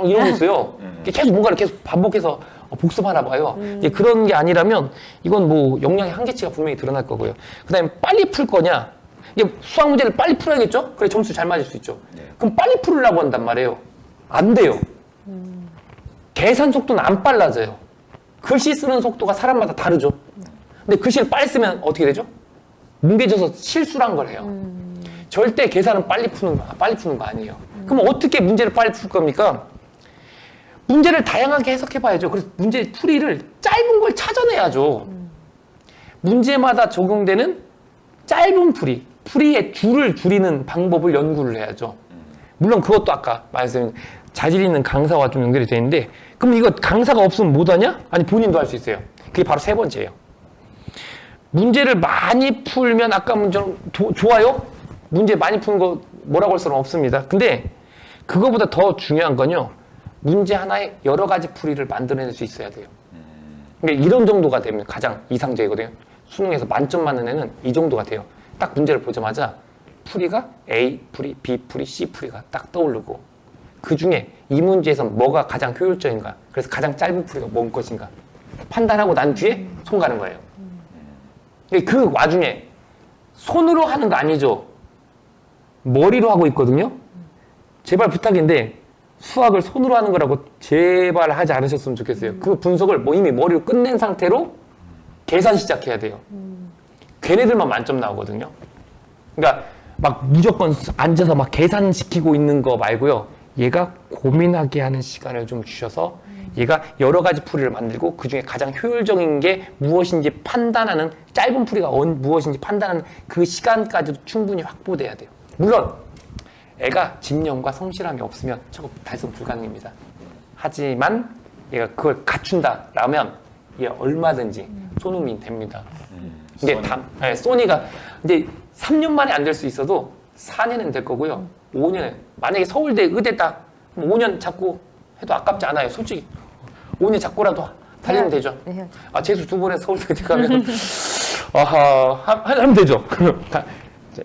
Speaker 2: 이러고 있어요. 계속 뭔가를 계속 반복해서 복습하나 봐요. 이제 그런 게 아니라면 이건 뭐 역량의 한계치가 분명히 드러날 거고요. 그다음에 빨리 풀 거냐? 이게 수학 문제를 빨리 풀어야겠죠? 그래 점수 잘 맞을 수 있죠.
Speaker 1: 네.
Speaker 2: 그럼 빨리 풀으려고 한단 말이에요. 안 돼요. 계산 속도는 안 빨라져요. 글씨 쓰는 속도가 사람마다 다르죠. 근데 글씨를 빨리 쓰면 어떻게 되죠? 뭉개져서 실수란 거래요. 절대 계산은 빨리 푸는 거 아니에요. 그럼 어떻게 문제를 빨리 풀 겁니까? 문제를 다양하게 해석해 봐야죠. 그래서 문제 풀이를 짧은 걸 찾아내야죠. 문제마다 적용되는 짧은 풀이의 줄을 줄이는 방법을 연구를 해야죠. 물론 그것도 아까 말씀드린 자질 있는 강사와 좀 연결이 되어 있는데 그럼 이거 강사가 없으면 못 하냐? 아니 본인도 할 수 있어요. 그게 바로 세 번째예요. 문제를 많이 풀면 아까 문제는 좋아요? 문제 많이 푸는 거 뭐라고 할 수는 없습니다. 근데 그거보다 더 중요한 건요. 문제 하나에 여러 가지 풀이를 만들어낼 수 있어야 돼요. 그러니까 이런 정도가 되면 가장 이상적이거든요. 수능에서 만점 맞는 애는 이 정도가 돼요. 딱 문제를 보자마자 풀이가 A 풀이, B 풀이, C 풀이가 딱 떠오르고 그 중에 이 문제에서 뭐가 가장 효율적인가 그래서 가장 짧은 풀이가 뭔 것인가 판단하고 난 뒤에 손 가는 거예요. 그 와중에 손으로 하는 거 아니죠. 머리로 하고 있거든요. 제발 부탁인데 수학을 손으로 하는 거라고 제발 하지 않으셨으면 좋겠어요. 그 분석을 뭐 이미 머리로 끝낸 상태로 계산 시작해야 돼요. 걔네들만 만점 나오거든요. 그러니까 막 무조건 앉아서 막 계산시키고 있는 거 말고요. 얘가 고민하게 하는 시간을 좀 주셔서 얘가 여러 가지 풀이를 만들고 그 중에 가장 효율적인 게 무엇인지 판단하는, 짧은 풀이가 무엇인지 판단하는 그 시간까지도 충분히 확보돼야 돼요. 물론 애가 집념과 성실함이 없으면 저거 달성 불가능입니다. 하지만 얘가 그걸 갖춘다라면 얘 얼마든지 손흥민 됩니다. 이게 소니가 이제 3년 만에 안 될 수 있어도 4년은 될 거고요. 5년에 만약에 서울대 의대 딱 5년 잡고 해도 아깝지 않아요. 솔직히 5년 잡고라도 달리면 되죠.
Speaker 3: 네.
Speaker 2: 아 재수 2번에 서울대 의대 가면 하면 되죠.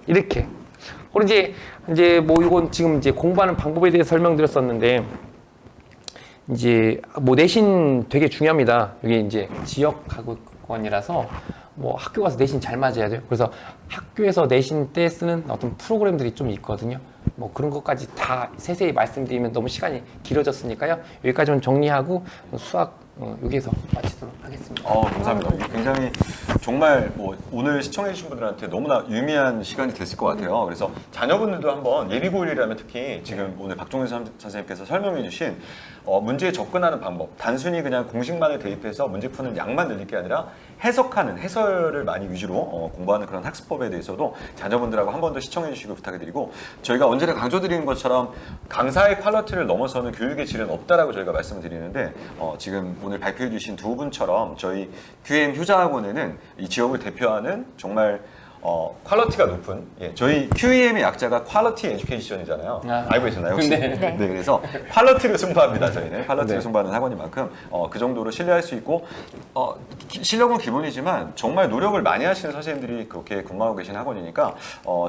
Speaker 2: 이렇게. 그리고 이제 뭐 이건 지금 이제 공부하는 방법에 대해 설명드렸었는데 이제 뭐 내신 되게 중요합니다. 여기 이제 지역학원이라서 뭐 학교 가서 내신 잘 맞아야 돼요. 그래서 학교에서 내신 때 쓰는 어떤 프로그램들이 좀 있거든요. 뭐 그런 것까지 다 세세히 말씀드리면 너무 시간이 길어졌으니까요. 여기까지만 정리하고 수학 여기에서 마치도록 하겠습니다.
Speaker 1: 감사합니다. 이게 굉장히 정말 뭐 오늘 시청해주신 분들한테 너무나 유의미한 시간이 됐을 것 같아요. 그래서 자녀분들도 한번 예비고1이라면 특히 지금 오늘 박종윤 선생님께서 설명해주신 문제에 접근하는 방법, 단순히 그냥 공식만을 대입해서 문제 푸는 양만 늘릴 게 아니라 해석하는, 해설을 많이 위주로 공부하는 그런 학습법에 대해서도 자녀분들하고 한 번 더 시청해 주시고 부탁드리고, 저희가 언제나 강조드리는 것처럼 강사의 퀄리티를 넘어서는 교육의 질은 없다라고 저희가 말씀을 드리는데 지금 오늘 발표해 주신 두 분처럼 저희 QM 효자학원에는 이 지역을 대표하는 정말 퀄리티가 높은, 저희 QEM의 약자가 퀄리티 에듀케이션이잖아요. 알고 계셨나요 혹시?
Speaker 3: 네.
Speaker 1: 그래서 퀄리티를 승부합니다. 저희는 퀄리티를
Speaker 2: 네.
Speaker 1: 승부하는 학원인 만큼 그 정도로 신뢰할 수 있고, 실력은 기본이지만 정말 노력을 많이 하시는 선생님들이 그렇게 근무하고 계신 학원이니까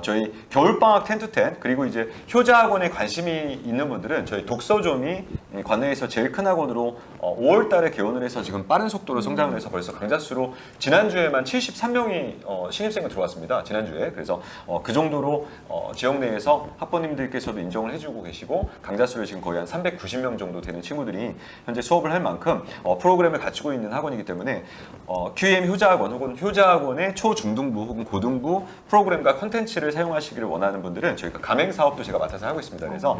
Speaker 1: 저희 겨울방학 10-10 그리고 이제 효자학원에 관심이 있는 분들은 저희 독서점이 관내에서 제일 큰 학원으로 5월 달에 개원을 해서 지금 빠른 속도로 성장을 해서 벌써 강좌 수로 지난주에만 73명이 신입생을 들어왔습니다. 지난주에. 그래서 그 정도로 지역 내에서 학부모님들께서도 인정을 해주고 계시고 강좌 수를 지금 거의 한 390명 정도 되는 친구들이 현재 수업을 할 만큼 프로그램을 갖추고 있는 학원이기 때문에 QM 효자학원 혹은 효자학원의 초중등부 혹은 고등부 프로그램과 컨텐츠를 사용하시기를 원하는 분들은 저희가 가맹 사업도 제가 맡아서 하고 있습니다. 그래서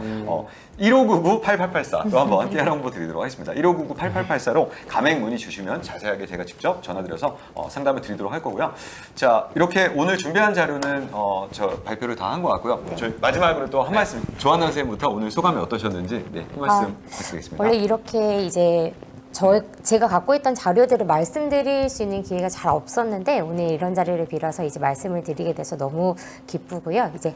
Speaker 1: 1599-8884 또 한번 깨알 홍보 드리도록 하겠습니다. 1599-8884로 가맹 문의 주시면 자세하게 제가 직접 전화드려서 상담을 드리도록 할 거고요. 자, 이렇게 오늘 준비한 자료는 저 발표를 다 한 것 같고요. 저희 마지막으로 또 한 말씀, 조한나 선생님부터 오늘 소감이 어떠셨는지 한 말씀 부탁드리겠습니다.
Speaker 3: 원래 이렇게 이제 제가 갖고 있던 자료들을 말씀드릴 수 있는 기회가 잘 없었는데 오늘 이런 자리를 빌어서 이제 말씀을 드리게 돼서 너무 기쁘고요. 이제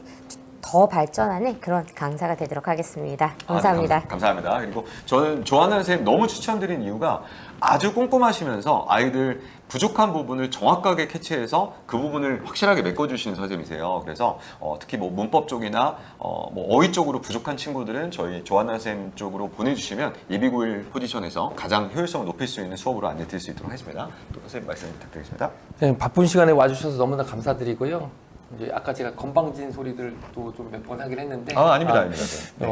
Speaker 3: 더 발전하는 그런 강사가 되도록 하겠습니다. 감사합니다.
Speaker 1: 감사합니다. 그리고 저는 조한나 선생님 너무 추천드린 이유가 아주 꼼꼼하시면서 아이들 부족한 부분을 정확하게 캐치해서 그 부분을 확실하게 메꿔주시는 선생님이세요. 그래서 특히 뭐 문법 쪽이나 뭐 어휘 쪽으로 부족한 친구들은 저희 조한나 선생님 쪽으로 보내주시면 예비9일 포지션에서 가장 효율성을 높일 수 있는 수업으로 안내 드릴 수 있도록 하겠습니다. 또 선생님 말씀 부탁드리겠습니다.
Speaker 2: 네, 바쁜 시간에 와주셔서 너무나 감사드리고요. 이제 아까 제가 건방진 소리들도 좀 몇 번 하긴 했는데
Speaker 1: 아닙니다. 네.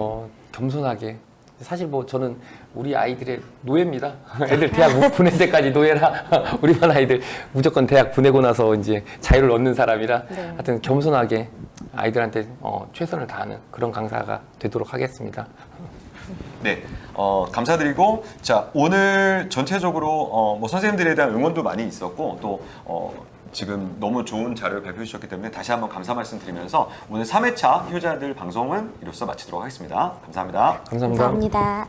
Speaker 2: 겸손하게, 사실 뭐 저는 우리 아이들의 노예입니다. 애들 대학 보낼 때까지 노예라. 우리 반 아이들 무조건 대학 보내고 나서 이제 자유를 얻는 사람이라 하여튼 겸손하게 아이들한테 최선을 다하는 그런 강사가 되도록 하겠습니다.
Speaker 1: 네, 감사드리고, 자, 오늘 전체적으로 뭐 선생님들에 대한 응원도 많이 있었고 또 지금 너무 좋은 자료를 발표해 주셨기 때문에 다시 한번 감사 말씀드리면서 오늘 3회차 효자들 방송은 이로써 마치도록 하겠습니다. 감사합니다.
Speaker 2: 감사합니다.
Speaker 3: 감사합니다.